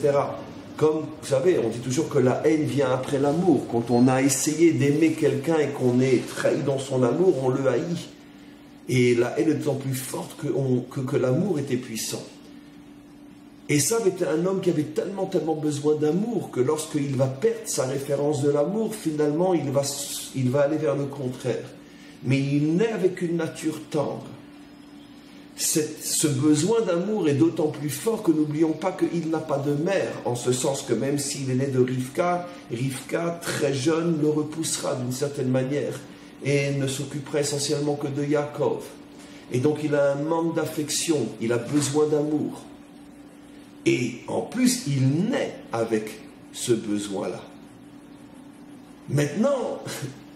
A: Comme, vous savez, on dit toujours que la haine vient après l'amour. Quand on a essayé d'aimer quelqu'un et qu'on est trahi dans son amour, on le haït. Et la haine est d'autant plus forte que l'amour était puissant. Esav était un homme qui avait tellement besoin d'amour que lorsqu'il va perdre sa référence de l'amour, finalement, il va aller vers le contraire. Mais il naît avec une nature tendre. Ce besoin d'amour est d'autant plus fort que n'oublions pas qu'il n'a pas de mère, en ce sens que même s'il est né de Rivka, très jeune, le repoussera d'une certaine manière et ne s'occupera essentiellement que de Yaakov. Et donc il a un manque d'affection, il a besoin d'amour. Et en plus, il naît avec ce besoin-là. Maintenant,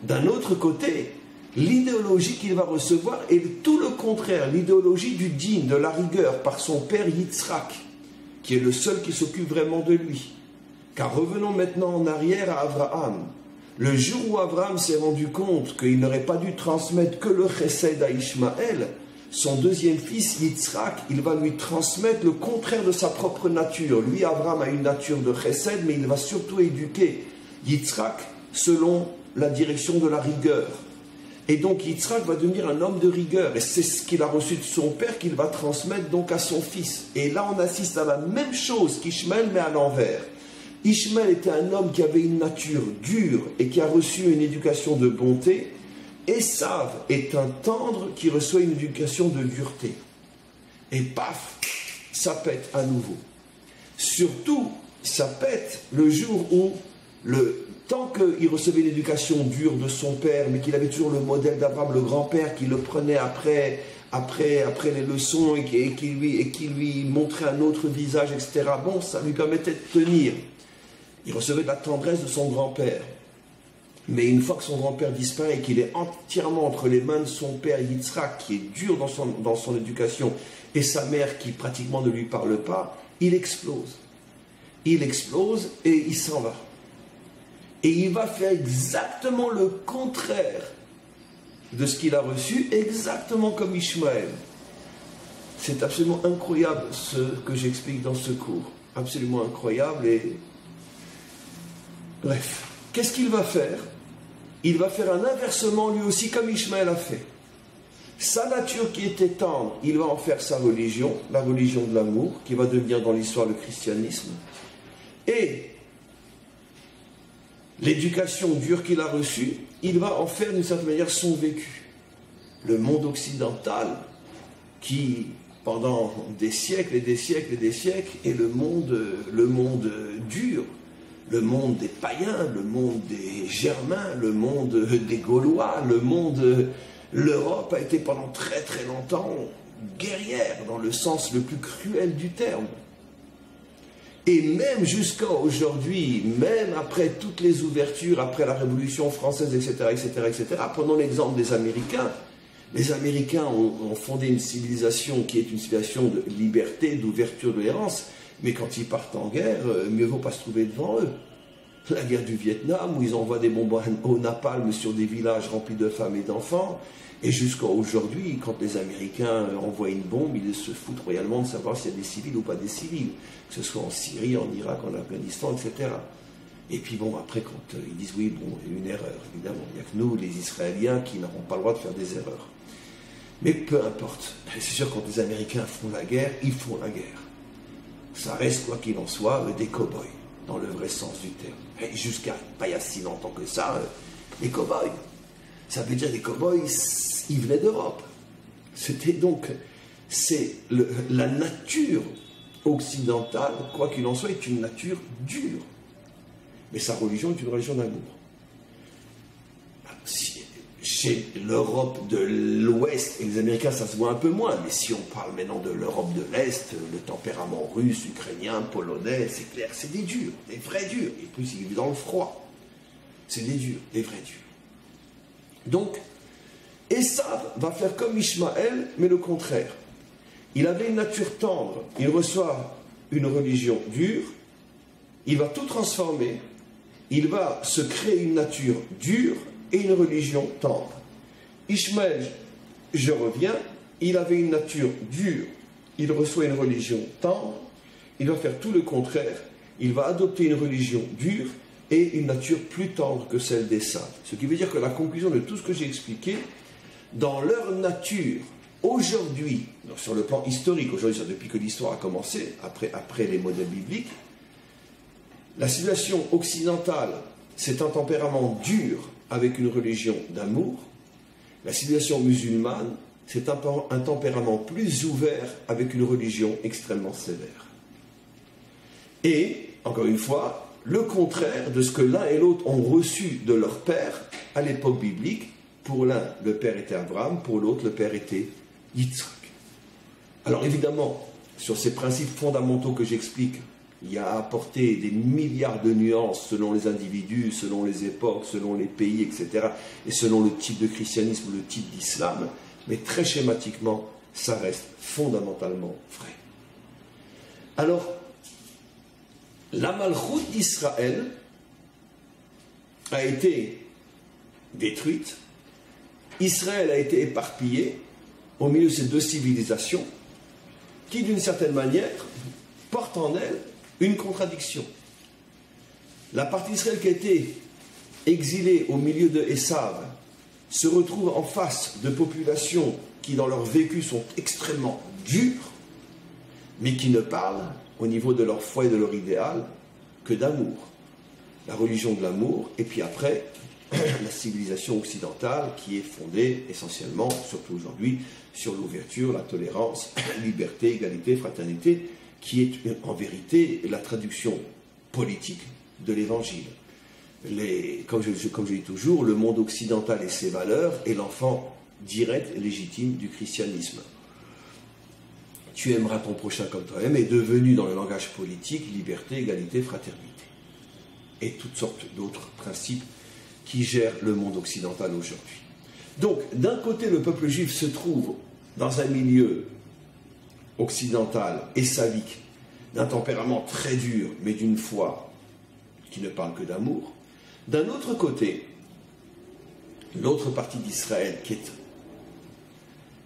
A: d'un autre côté, l'idéologie qu'il va recevoir est tout le contraire, l'idéologie du din, de la rigueur, par son père Yitzhak, qui est le seul qui s'occupe vraiment de lui. Car revenons maintenant en arrière à Abraham. Le jour où Abraham s'est rendu compte qu'il n'aurait pas dû transmettre que le chesed à Ishmaël, son deuxième fils, Yitzhak, il va lui transmettre le contraire de sa propre nature. Lui, Abraham, a une nature de chesed, mais il va surtout éduquer Yitzhak selon la direction de la rigueur. Et donc Yitzhak va devenir un homme de rigueur. Et c'est ce qu'il a reçu de son père qu'il va transmettre donc à son fils. Et là, on assiste à la même chose qu'Ishmaël, mais à l'envers. Ishmaël était un homme qui avait une nature dure et qui a reçu une éducation de bonté. Esav est un tendre qui reçoit une éducation de dureté. Et paf, ça pète à nouveau. Surtout, ça pète le jour où, tant qu'il recevait l'éducation dure de son père, mais qu'il avait toujours le modèle d'Abraham, le grand-père, qui le prenait après les leçons et qui lui montrait un autre visage, etc. Bon, ça lui permettait de tenir. Il recevait de la tendresse de son grand-père. Mais une fois que son grand-père disparaît et qu'il est entièrement entre les mains de son père Yitzhak, qui est dur dans son éducation, et sa mère qui pratiquement ne lui parle pas, il explose. Il explose et il s'en va. Et il va faire exactement le contraire de ce qu'il a reçu, exactement comme Ishmaël. C'est absolument incroyable ce que j'explique dans ce cours. Absolument incroyable. Et bref, qu'est-ce qu'il va faire? Il va faire un inversement lui aussi comme Ishmaël a fait. Sa nature qui était tendre, il va en faire sa religion, la religion de l'amour, qui va devenir dans l'histoire le christianisme. Et l'éducation dure qu'il a reçue, il va en faire d'une certaine manière son vécu. Le monde occidental, qui pendant des siècles et des siècles et des siècles, est le monde dur, le monde des païens, le monde des Germains, le monde des Gaulois, l'Europe a été pendant très très longtemps guerrière, dans le sens le plus cruel du terme. Et même jusqu'à aujourd'hui, même après toutes les ouvertures, après la Révolution française, etc., prenons l'exemple des Américains. Les Américains ont fondé une civilisation qui est une civilisation de liberté, d'ouverture, de l'errance, mais quand ils partent en guerre, mieux vaut pas se trouver devant eux. La guerre du Vietnam, où ils envoient des bombes au napalm sur des villages remplis de femmes et d'enfants, et jusqu'à aujourd'hui, quand les Américains envoient une bombe, ils se foutent royalement de savoir s'il y a des civils ou pas des civils, que ce soit en Syrie, en Irak, en Afghanistan, etc. Et puis bon, après, quand ils disent oui, bon, il y a une erreur, évidemment, il n'y a que nous, les Israéliens, qui n'auront pas le droit de faire des erreurs. Mais peu importe, c'est sûr, quand les Américains font la guerre, ils font la guerre. Ça reste, quoi qu'il en soit, des cow-boys, dans le vrai sens du terme. Et jusqu'à pas il y a si longtemps que ça, les cow-boys. Ça veut dire les cow-boys, ils venaient d'Europe. C'était donc, la nature occidentale, quoi qu'il en soit, est une nature dure. Mais sa religion est une religion d'amour. Chez l'Europe de l'Ouest et les Américains, ça se voit un peu moins, mais si on parle maintenant de l'Europe de l'Est, le tempérament russe, ukrainien, polonais, c'est clair, c'est des durs, des vrais durs. Et plus, ils vivent dans le froid. C'est des durs, des vrais durs. Donc, Esav va faire comme Ishmaël, mais le contraire. il avait une nature tendre, il reçoit une religion dure, il va tout transformer, il va se créer une nature dure et une religion tendre. Ishmaël, je reviens, il avait une nature dure, il reçoit une religion tendre, il va faire tout le contraire, il va adopter une religion dure et une nature plus tendre que celle d'Ésav. Ce qui veut dire que la conclusion de tout ce que j'ai expliqué, dans leur nature, aujourd'hui, sur le plan historique, aujourd'hui, depuis que l'histoire a commencé, après les modèles bibliques, la civilisation occidentale, c'est un tempérament dur avec une religion d'amour. La civilisation musulmane, c'est un tempérament plus ouvert avec une religion extrêmement sévère. Et, encore une fois, le contraire de ce que l'un et l'autre ont reçu de leur père à l'époque biblique. Pour l'un, le père était Abraham, pour l'autre, le père était Yitzhak. Alors évidemment, sur ces principes fondamentaux que j'explique, il y a à apporter des milliards de nuances selon les individus, selon les époques, selon les pays, etc. et selon le type de christianisme ou le type d'islam, mais très schématiquement, ça reste fondamentalement vrai. Alors, la Malchoute d'Israël a été détruite, Israël a été éparpillé au milieu de ces deux civilisations qui, d'une certaine manière, portent en elles une contradiction. La partie d'Israël qui a été exilée au milieu de Esav se retrouve en face de populations qui, dans leur vécu, sont extrêmement dures, mais qui ne parlent, au niveau de leur foi et de leur idéal, que d'amour. La religion de l'amour, et puis après, la civilisation occidentale qui est fondée essentiellement, surtout aujourd'hui, sur l'ouverture, la tolérance, liberté, égalité, fraternité, qui est en vérité la traduction politique de l'Évangile. Comme je dis toujours, le monde occidental et ses valeurs est l'enfant direct et légitime du christianisme. Tu aimeras ton prochain comme toi-même est devenu dans le langage politique liberté, égalité, fraternité. Et toutes sortes d'autres principes qui gèrent le monde occidental aujourd'hui. Donc, d'un côté, le peuple juif se trouve dans un milieu occidental, essavique, d'un tempérament très dur, mais d'une foi qui ne parle que d'amour. D'un autre côté, l'autre partie d'Israël qui est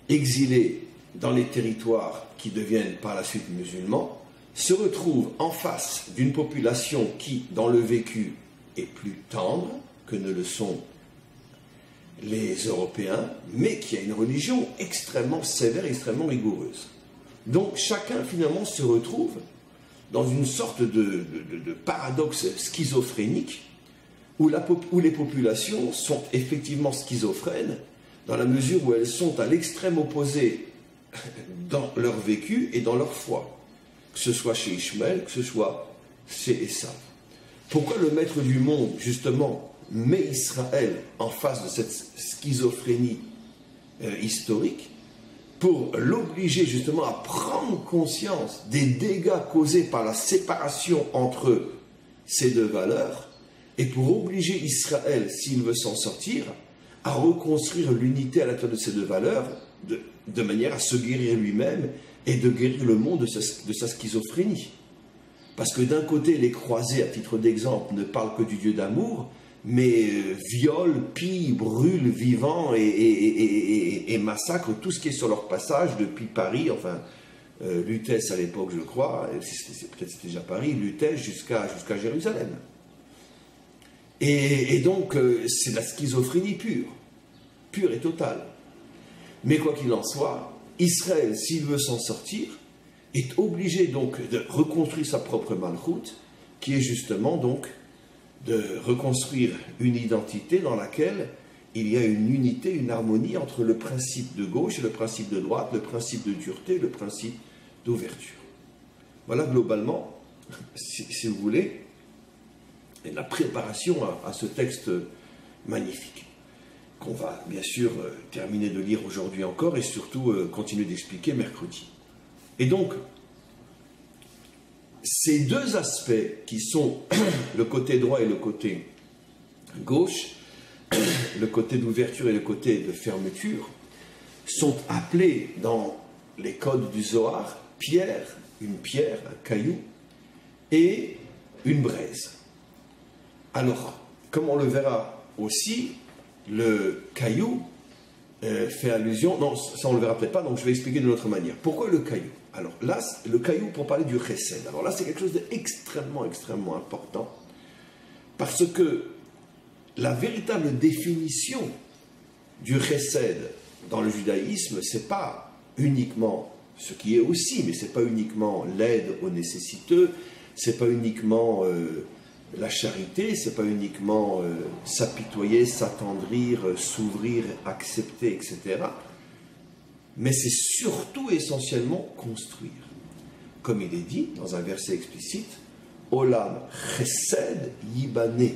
A: exilée dans les territoires qui deviennent par la suite musulmans, se retrouve en face d'une population qui, dans le vécu, est plus tendre que ne le sont les Européens, mais qui a une religion extrêmement sévère et extrêmement rigoureuse. Donc chacun finalement se retrouve dans une sorte de paradoxe schizophrénique où les populations sont effectivement schizophrènes dans la mesure où elles sont à l'extrême opposé dans leur vécu et dans leur foi, que ce soit chez Ishmaël, que ce soit chez Esav. Pourquoi le maître du monde, justement, met Israël en face de cette schizophrénie historique pour l'obliger justement à prendre conscience des dégâts causés par la séparation entre ces deux valeurs et pour obliger Israël, s'il veut s'en sortir, à reconstruire l'unité à l'intérieur de ces deux valeurs de manière à se guérir lui-même et de guérir le monde de sa schizophrénie. Parce que d'un côté, les croisés, à titre d'exemple, ne parlent que du Dieu d'amour, mais violent, pillent, brûlent vivants et massacrent tout ce qui est sur leur passage depuis Paris, enfin, Lutèce à l'époque, je crois, peut-être c'était déjà Paris, Lutèce jusqu'à Jérusalem. Et donc, c'est la schizophrénie pure et totale. Mais quoi qu'il en soit, Israël, s'il veut s'en sortir, est obligé donc de reconstruire sa propre malchoute, qui est justement donc de reconstruire une identité dans laquelle il y a une unité, une harmonie entre le principe de gauche et le principe de droite, le principe de dureté et le principe d'ouverture. Voilà globalement, si vous voulez, la préparation à ce texte magnifique, qu'on va bien sûr terminer de lire aujourd'hui encore et surtout continuer d'expliquer mercredi. Et donc, ces deux aspects qui sont le côté droit et le côté gauche, le côté d'ouverture et le côté de fermeture, sont appelés dans les codes du Zohar, une pierre, un caillou, et une braise. Alors, comme on le verra aussi, le caillou fait allusion, non, ça on ne le verra peut-être pas, donc je vais expliquer d'une autre manière. Pourquoi le caillou? Alors là, le caillou pour parler du chesed. Alors là, c'est quelque chose d'extrêmement, extrêmement important, parce que la véritable définition du chesed dans le judaïsme, c'est pas uniquement ce qui est aussi, mais c'est pas uniquement l'aide aux nécessiteux, c'est pas uniquement la charité, c'est pas uniquement s'apitoyer, s'attendrir, s'ouvrir, accepter, etc. Mais c'est surtout essentiellement construire. Comme il est dit dans un verset explicite, Olam chesed yibane.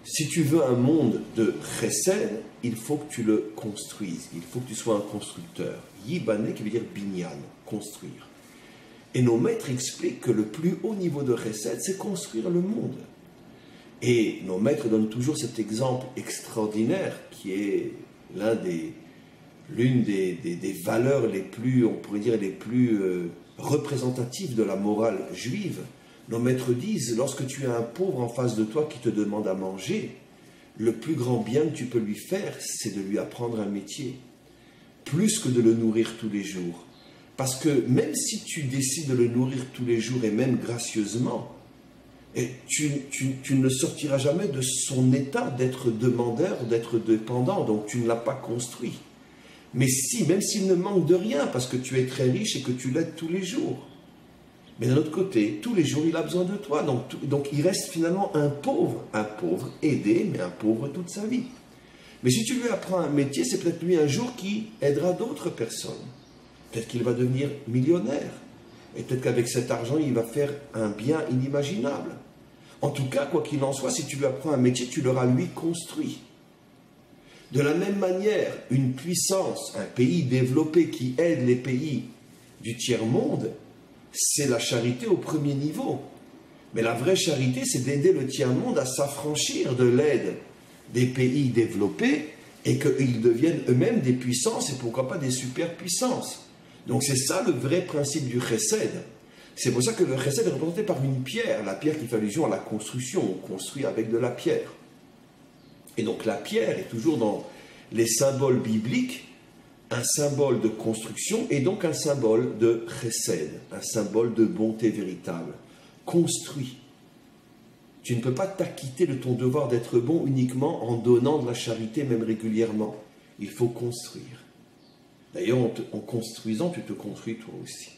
A: Si tu veux un monde de chesed, il faut que tu le construises, il faut que tu sois un constructeur. Yibane qui veut dire binyan, construire. Et nos maîtres expliquent que le plus haut niveau de chesed, c'est construire le monde. Et nos maîtres donnent toujours cet exemple extraordinaire qui est l'une des valeurs les plus, on pourrait dire, les plus représentatives de la morale juive. Nos maîtres disent, lorsque tu as un pauvre en face de toi qui te demande à manger, le plus grand bien que tu peux lui faire, c'est de lui apprendre un métier, plus que de le nourrir tous les jours. Parce que même si tu décides de le nourrir tous les jours, et même gracieusement, tu ne sortiras jamais de son état d'être demandeur, d'être dépendant, donc tu ne l'as pas construit. Mais si, même s'il ne manque de rien, parce que tu es très riche et que tu l'aides tous les jours, mais d'un autre côté, tous les jours, il a besoin de toi. Donc il reste finalement un pauvre aidé, mais un pauvre toute sa vie. Mais si tu lui apprends un métier, c'est peut-être lui un jour qui aidera d'autres personnes. Peut-être qu'il va devenir millionnaire. Et peut-être qu'avec cet argent, il va faire un bien inimaginable. En tout cas, quoi qu'il en soit, si tu lui apprends un métier, tu l'auras lui construit. De la même manière, une puissance, un pays développé qui aide les pays du tiers-monde, c'est la charité au premier niveau. Mais la vraie charité, c'est d'aider le tiers-monde à s'affranchir de l'aide des pays développés et qu'ils deviennent eux-mêmes des puissances et pourquoi pas des superpuissances. Donc c'est ça le vrai principe du chesed. C'est pour ça que le chesed est représenté par une pierre, la pierre qui fait allusion à la construction, on construit avec de la pierre. Et donc la pierre est toujours dans les symboles bibliques, un symbole de construction et donc un symbole de chesed, un symbole de bonté véritable. Construit. Tu ne peux pas t'acquitter de ton devoir d'être bon uniquement en donnant de la charité, même régulièrement. Il faut construire. D'ailleurs, en construisant, tu te construis toi aussi.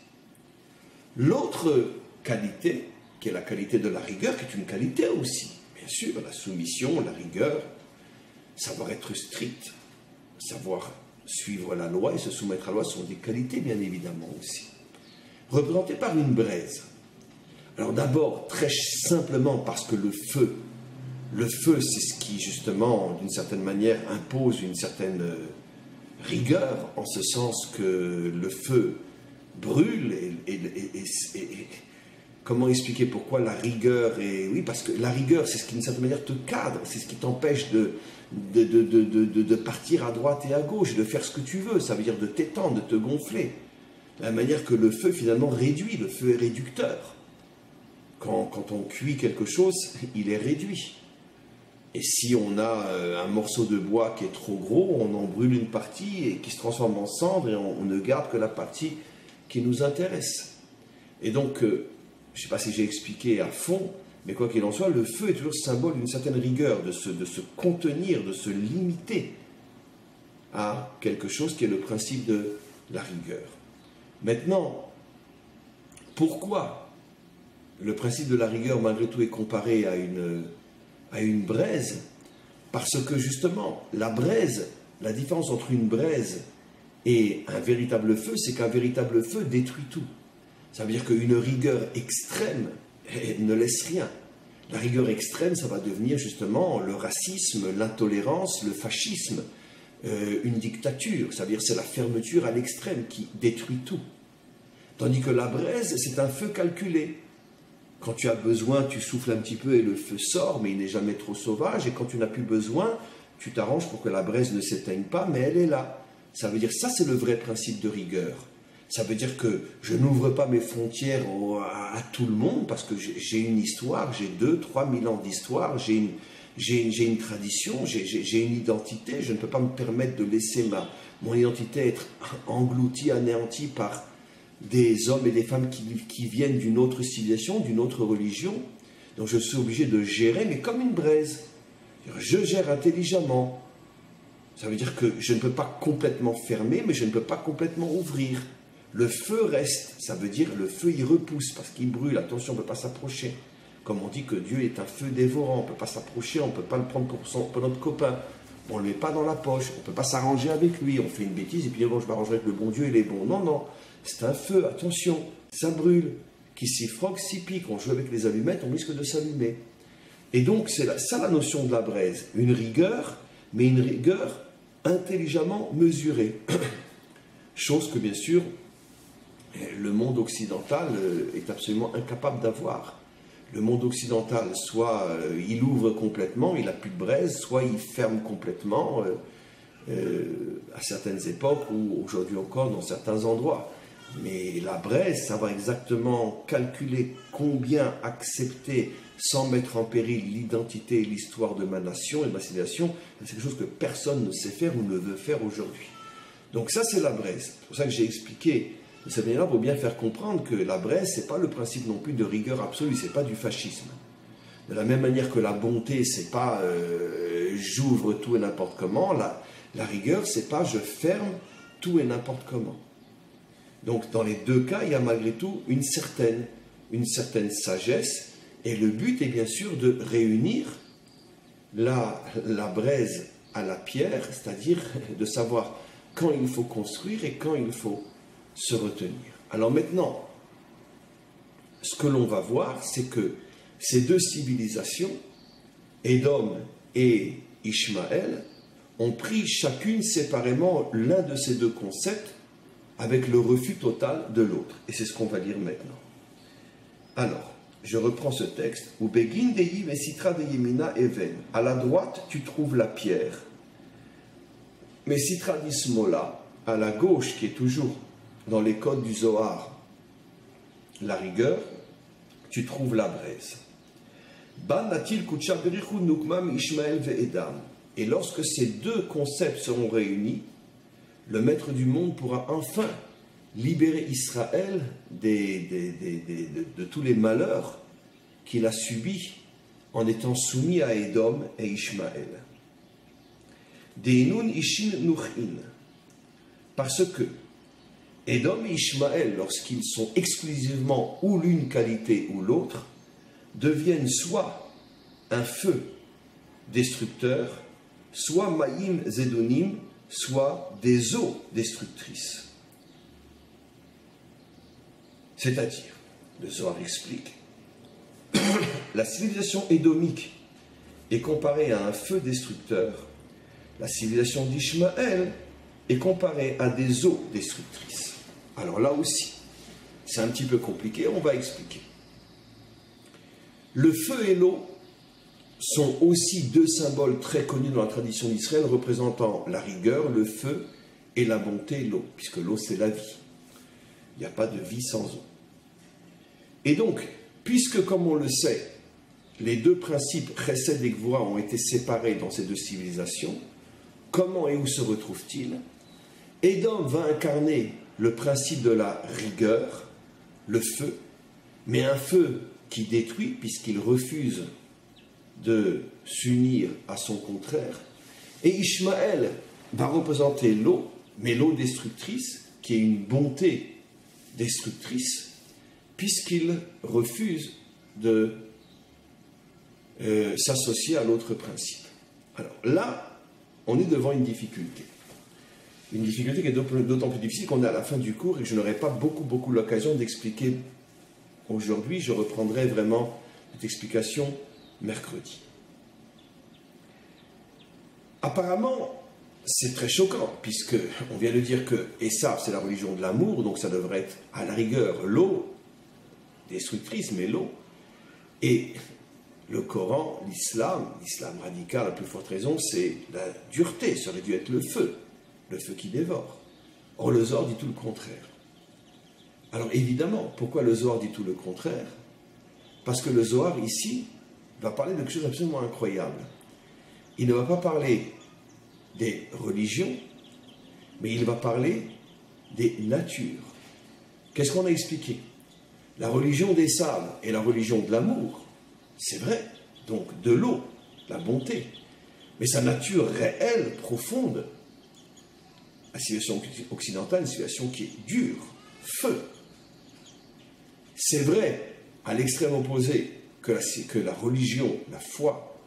A: L'autre qualité, qui est la qualité de la rigueur, qui est une qualité aussi, bien sûr, la soumission, la rigueur, savoir être strict, savoir suivre la loi et se soumettre à la loi sont des qualités, bien évidemment aussi. Représentées par une braise. Alors d'abord, très simplement, parce que le feu, c'est ce qui, justement, d'une certaine manière, impose une certaine rigueur, en ce sens que le feu brûle et comment expliquer pourquoi la rigueur est... Oui, parce que la rigueur, c'est ce qui, d'une certaine manière, te cadre, c'est ce qui t'empêche de partir à droite et à gauche, de faire ce que tu veux, ça veut dire de t'étendre, de te gonfler. De la manière que le feu, finalement, réduit, le feu est réducteur. Quand on cuit quelque chose, il est réduit. Et si on a un morceau de bois qui est trop gros, on en brûle une partie et qui se transforme en cendre et on ne garde que la partie qui nous intéresse. Et donc, je ne sais pas si j'ai expliqué à fond, mais quoi qu'il en soit, le feu est toujours symbole d'une certaine rigueur, de se contenir, de se limiter à quelque chose qui est le principe de la rigueur. Maintenant, pourquoi le principe de la rigueur, malgré tout, est comparé à une braise? Parce que, justement, la braise, la différence entre une braise et un véritable feu, c'est qu'un véritable feu détruit tout. Ça veut dire qu'une rigueur extrême ne laisse rien. La rigueur extrême, ça va devenir justement le racisme, l'intolérance, le fascisme, une dictature. Ça veut dire que c'est la fermeture à l'extrême qui détruit tout. Tandis que la braise, c'est un feu calculé. Quand tu as besoin, tu souffles un petit peu et le feu sort, mais il n'est jamais trop sauvage. Et quand tu n'as plus besoin, tu t'arranges pour que la braise ne s'éteigne pas, mais elle est là. Ça veut dire, ça c'est le vrai principe de rigueur. Ça veut dire que je n'ouvre pas mes frontières à tout le monde parce que j'ai une histoire, j'ai 2-3 000 ans d'histoire, j'ai une tradition, j'ai une identité. Je ne peux pas me permettre de laisser mon identité être engloutie, anéantie par des hommes et des femmes qui viennent d'une autre civilisation, d'une autre religion. Donc je suis obligé de gérer, mais comme une braise. Je gère intelligemment. Ça veut dire que je ne peux pas complètement fermer, mais je ne peux pas complètement ouvrir. Le feu reste, ça veut dire le feu il repousse parce qu'il brûle, attention on ne peut pas s'approcher. Comme on dit que Dieu est un feu dévorant, on ne peut pas s'approcher, on ne peut pas le prendre pour notre copain. On ne le met pas dans la poche, on ne peut pas s'arranger avec lui, on fait une bêtise et puis bon, je m'arrangerai avec le bon Dieu, il est bon. Non, non, c'est un feu, attention, ça brûle. Qui s'y frogue, s'y pique, on joue avec les allumettes, on risque de s'allumer. Et donc c'est ça la notion de la braise, une rigueur, mais une rigueur intelligemment mesurée. Chose que bien sûr, le monde occidental est absolument incapable d'avoir. Le monde occidental, soit il ouvre complètement, il n'a plus de braise, soit il ferme complètement à certaines époques ou aujourd'hui encore dans certains endroits. Mais la braise, savoir exactement calculer combien accepter sans mettre en péril l'identité et l'histoire de ma nation et de ma civilisation, c'est quelque chose que personne ne sait faire ou ne veut faire aujourd'hui. Donc ça, c'est la braise. C'est pour ça que j'ai expliqué de cette manière-là pour bien faire comprendre que la braise, ce n'est pas le principe non plus de rigueur absolue, ce n'est pas du fascisme. De la même manière que la bonté, ce n'est pas j'ouvre tout et n'importe comment, la rigueur, ce n'est pas je ferme tout et n'importe comment. Donc dans les deux cas, il y a malgré tout une certaine sagesse, et le but est bien sûr de réunir la braise à la pierre, c'est-à-dire de savoir quand il faut construire et quand il faut se retenir. Alors maintenant, ce que l'on va voir, c'est que ces deux civilisations, Édom et Ishmaël, ont pris chacune séparément l'un de ces deux concepts avec le refus total de l'autre. Et c'est ce qu'on va lire maintenant. Alors, je reprends ce texte. « Ubegin dei vesitra de yemina even » à la droite, tu trouves la pierre. Mais sitra d'ismola, à la gauche, qui est toujours dans les codes du Zohar, la rigueur, tu trouves la braise. Et lorsque ces deux concepts seront réunis, le maître du monde pourra enfin libérer Israël de tous les malheurs qu'il a subis en étant soumis à Édom et Ishmaël. Deinun ishin nuchin, parce que Édom et Ishmaël, lorsqu'ils sont exclusivement ou l'une qualité ou l'autre, deviennent soit un feu destructeur, soit maïm zedonim, soit des eaux destructrices. C'est-à-dire, le Zohar explique, la civilisation édomique est comparée à un feu destructeur, la civilisation d'Ishmaël est comparée à des eaux destructrices. Alors là aussi, c'est un petit peu compliqué, on va expliquer. Le feu et l'eau sont aussi deux symboles très connus dans la tradition d'Israël représentant la rigueur, le feu et la bonté, l'eau, puisque l'eau c'est la vie. Il n'y a pas de vie sans eau. Et donc, puisque comme on le sait, les deux principes Chesed et Gvura ont été séparés dans ces deux civilisations, comment et où se retrouvent-ils? Édom va incarner le principe de la rigueur, le feu, mais un feu qui détruit puisqu'il refuse de s'unir à son contraire. Et Ishmaël va représenter l'eau, mais l'eau destructrice, qui est une bonté destructrice, puisqu'il refuse de s'associer à l'autre principe. Alors là, on est devant une difficulté. Une difficulté qui est d'autant plus difficile qu'on est à la fin du cours et que je n'aurai pas beaucoup l'occasion d'expliquer aujourd'hui. Je reprendrai vraiment cette explication mercredi. Apparemment, c'est très choquant, puisque on vient de dire que Esav, c'est la religion de l'amour, donc ça devrait être à la rigueur l'eau destructrice, mais l'eau. Et le Coran, l'islam radical, à plus forte raison, c'est la dureté, ça aurait dû être le feu qui dévore. Or, le Zohar dit tout le contraire. Alors évidemment, pourquoi le Zohar dit tout le contraire? Parce que le Zohar ici va parler de quelque chose d'absolument incroyable. Il ne va pas parler des religions, mais il va parler des natures. Qu'est-ce qu'on a expliqué? La religion des sables et la religion de l'amour, c'est vrai, donc de l'eau, la bonté. Mais sa nature réelle, profonde, la civilisation occidentale, une civilisation qui est dure, feu. C'est vrai, à l'extrême opposé, que la religion, la foi,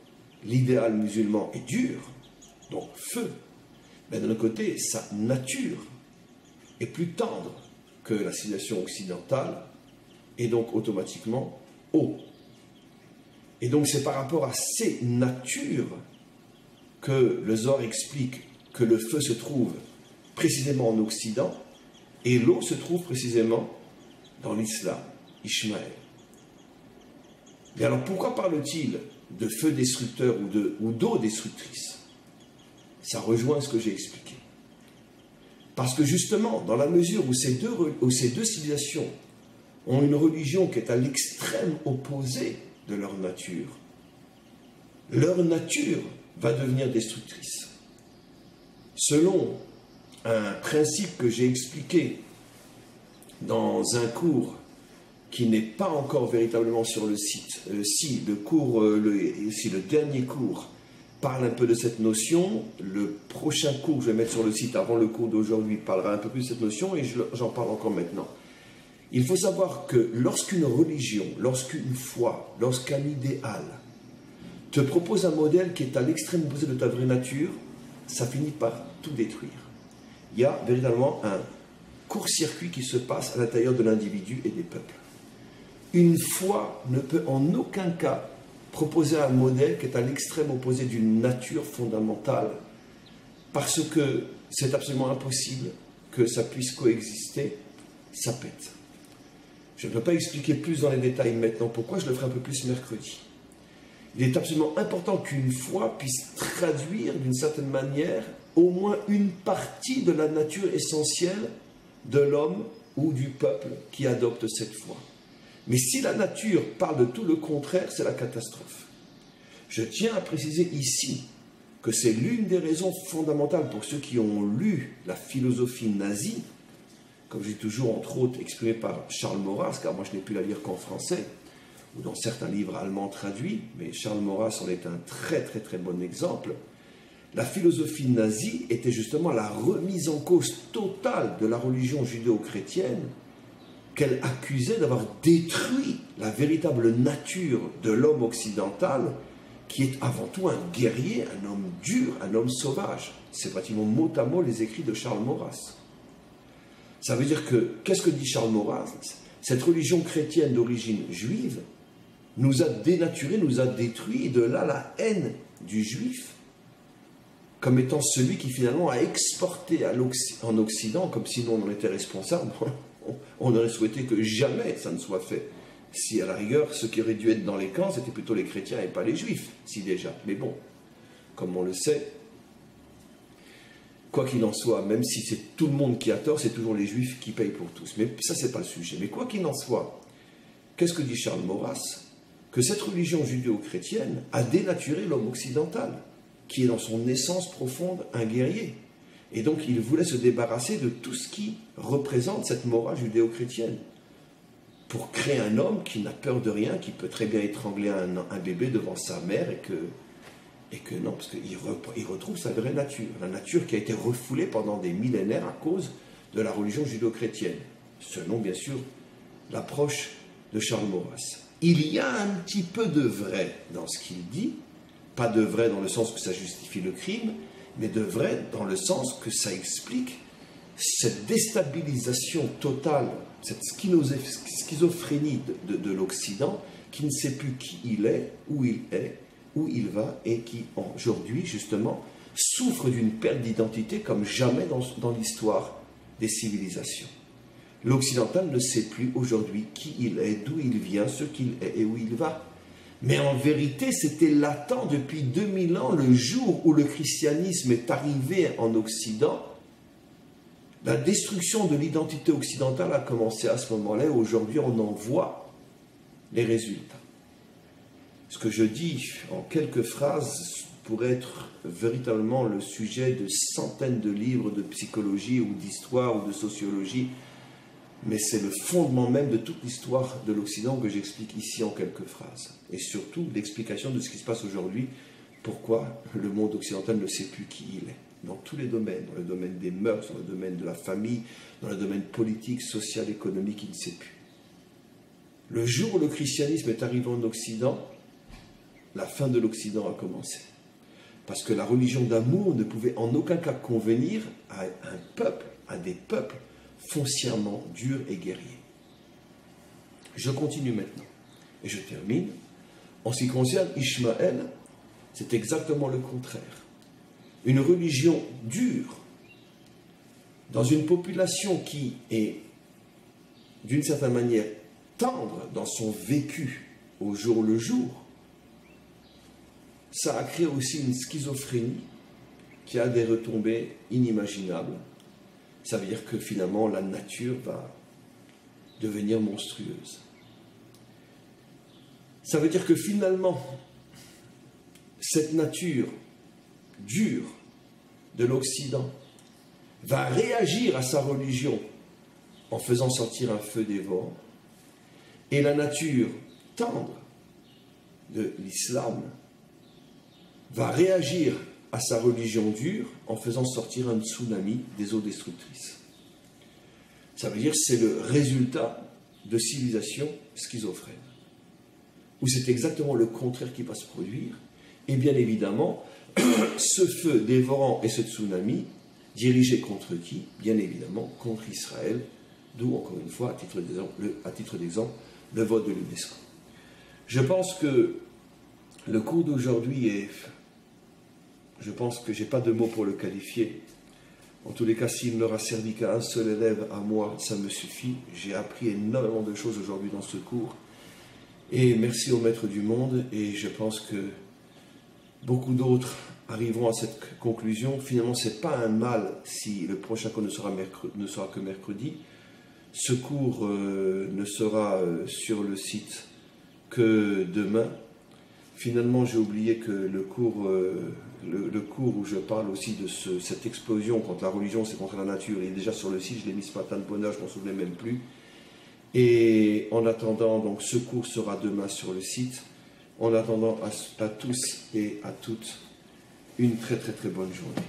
A: l'idéal musulman est dur, donc feu. Mais d'un autre côté, sa nature est plus tendre que la civilisation occidentale et donc automatiquement eau. Et donc c'est par rapport à ces natures que le Zohar explique que le feu se trouve précisément en Occident et l'eau se trouve précisément dans l'islam, Ishmaël. Mais alors pourquoi parle-t-il de feu destructeur ou d'eau destructrice? Ça rejoint ce que j'ai expliqué. Parce que justement, dans la mesure où ces deux civilisations ont une religion qui est à l'extrême opposé de leur nature va devenir destructrice. Selon un principe que j'ai expliqué dans un cours qui n'est pas encore véritablement sur le site, si le dernier cours parle un peu de cette notion, le prochain cours que je vais mettre sur le site avant le cours d'aujourd'hui parlera un peu plus de cette notion et j'en parle encore maintenant. Il faut savoir que lorsqu'une religion, lorsqu'une foi, lorsqu'un idéal te propose un modèle qui est à l'extrême opposé de ta vraie nature, ça finit par tout détruire. Il y a véritablement un court-circuit qui se passe à l'intérieur de l'individu et des peuples. Une foi ne peut en aucun cas proposer un modèle qui est à l'extrême opposé d'une nature fondamentale, parce que c'est absolument impossible que ça puisse coexister, ça pète. Je ne peux pas expliquer plus dans les détails maintenant pourquoi, je le ferai un peu plus mercredi. Il est absolument important qu'une foi puisse traduire d'une certaine manière au moins une partie de la nature essentielle de l'homme ou du peuple qui adopte cette foi. Mais si la nature parle de tout le contraire, c'est la catastrophe. Je tiens à préciser ici que c'est l'une des raisons fondamentales pour ceux qui ont lu la philosophie nazie, comme j'ai toujours entre autres exprimé par Charles Maurras, car moi je n'ai pu la lire qu'en français, ou dans certains livres allemands traduits, mais Charles Maurras en est un très très très bon exemple. La philosophie nazie était justement la remise en cause totale de la religion judéo-chrétienne, qu'elle accusait d'avoir détruit la véritable nature de l'homme occidental, qui est avant tout un guerrier, un homme dur, un homme sauvage. C'est pratiquement mot à mot les écrits de Charles Maurras. Ça veut dire que, qu'est-ce que dit Charles Maurras? Cette religion chrétienne d'origine juive nous a dénaturés, nous a détruits, et de là la haine du juif, comme étant celui qui finalement a exporté en Occident, comme si nous on en était responsable. On aurait souhaité que jamais ça ne soit fait. Si à la rigueur, ceux qui auraient dû être dans les camps, c'était plutôt les chrétiens et pas les juifs, si déjà. Mais bon, comme on le sait, quoi qu'il en soit, même si c'est tout le monde qui a tort, c'est toujours les juifs qui payent pour tous. Mais ça, c'est pas le sujet. Mais quoi qu'il en soit, qu'est-ce que dit Charles Maurras? Que cette religion judéo-chrétienne a dénaturé l'homme occidental, qui est dans son essence profonde un guerrier. Et donc, il voulait se débarrasser de tout ce qui représente cette morale judéo-chrétienne, pour créer un homme qui n'a peur de rien, qui peut très bien étrangler un bébé devant sa mère, et que non, parce qu'il retrouve sa vraie nature, la nature qui a été refoulée pendant des millénaires à cause de la religion judéo-chrétienne, selon bien sûr l'approche de Charles Maurras. Il y a un petit peu de vrai dans ce qu'il dit, pas de vrai dans le sens que ça justifie le crime, mais de vrai dans le sens que ça explique cette déstabilisation totale, cette schizophrénie de l'Occident, qui ne sait plus qui il est, où il va, et qui aujourd'hui justement souffre d'une perte d'identité comme jamais dans l'histoire des civilisations. L'occidental ne sait plus aujourd'hui qui il est, d'où il vient, ce qu'il est et où il va. Mais en vérité, c'était latent depuis 2000 ans, le jour où le christianisme est arrivé en Occident. La destruction de l'identité occidentale a commencé à ce moment-là et aujourd'hui on en voit les résultats. Ce que je dis en quelques phrases pourrait être véritablement le sujet de centaines de livres de psychologie ou d'histoire ou de sociologie, mais c'est le fondement même de toute l'histoire de l'Occident que j'explique ici en quelques phrases. Et surtout l'explication de ce qui se passe aujourd'hui, pourquoi le monde occidental ne sait plus qui il est. Dans tous les domaines, dans le domaine des mœurs, dans le domaine de la famille, dans le domaine politique, social, économique, il ne sait plus. Le jour où le christianisme est arrivé en Occident, la fin de l'Occident a commencé. Parce que la religion d'amour ne pouvait en aucun cas convenir à un peuple, à des peuples foncièrement durs et guerriers. Je continue maintenant. Et je termine. En ce qui concerne Ishmaël, c'est exactement le contraire. Une religion dure, dans une population qui est, d'une certaine manière, tendre dans son vécu au jour le jour, ça a créé aussi une schizophrénie qui a des retombées inimaginables. Ça veut dire que finalement la nature va devenir monstrueuse. Ça veut dire que finalement, cette nature dure de l'Occident va réagir à sa religion en faisant sortir un feu dévorant, et la nature tendre de l'islam va réagir à sa religion dure en faisant sortir un tsunami des eaux destructrices. Ça veut dire que c'est le résultat de civilisations schizophrènes, où c'est exactement le contraire qui va se produire. Et bien évidemment, ce feu dévorant et ce tsunami, dirigé contre qui? Bien évidemment, contre Israël, d'où, encore une fois, à titre d'exemple, le vote de l'UNESCO. Je pense que le cours d'aujourd'hui est... Je pense que je n'ai pas de mots pour le qualifier. En tous les cas, s'il n'aura servi qu'à un seul élève, à moi, ça me suffit. J'ai appris énormément de choses aujourd'hui dans ce cours. Et merci au Maître du Monde. Et je pense que beaucoup d'autres arriveront à cette conclusion. Finalement, ce n'est pas un mal si le prochain cours ne sera que mercredi. Ce cours ne sera sur le site que demain. Finalement, j'ai oublié que le cours où je parle aussi de cette explosion contre la religion, c'est contre la nature, il est déjà sur le site, je l'ai mis ce matin de bonne heure, je ne m'en souvenais même plus. Et en attendant, donc ce cours sera demain sur le site. En attendant à tous et à toutes, une très très très bonne journée.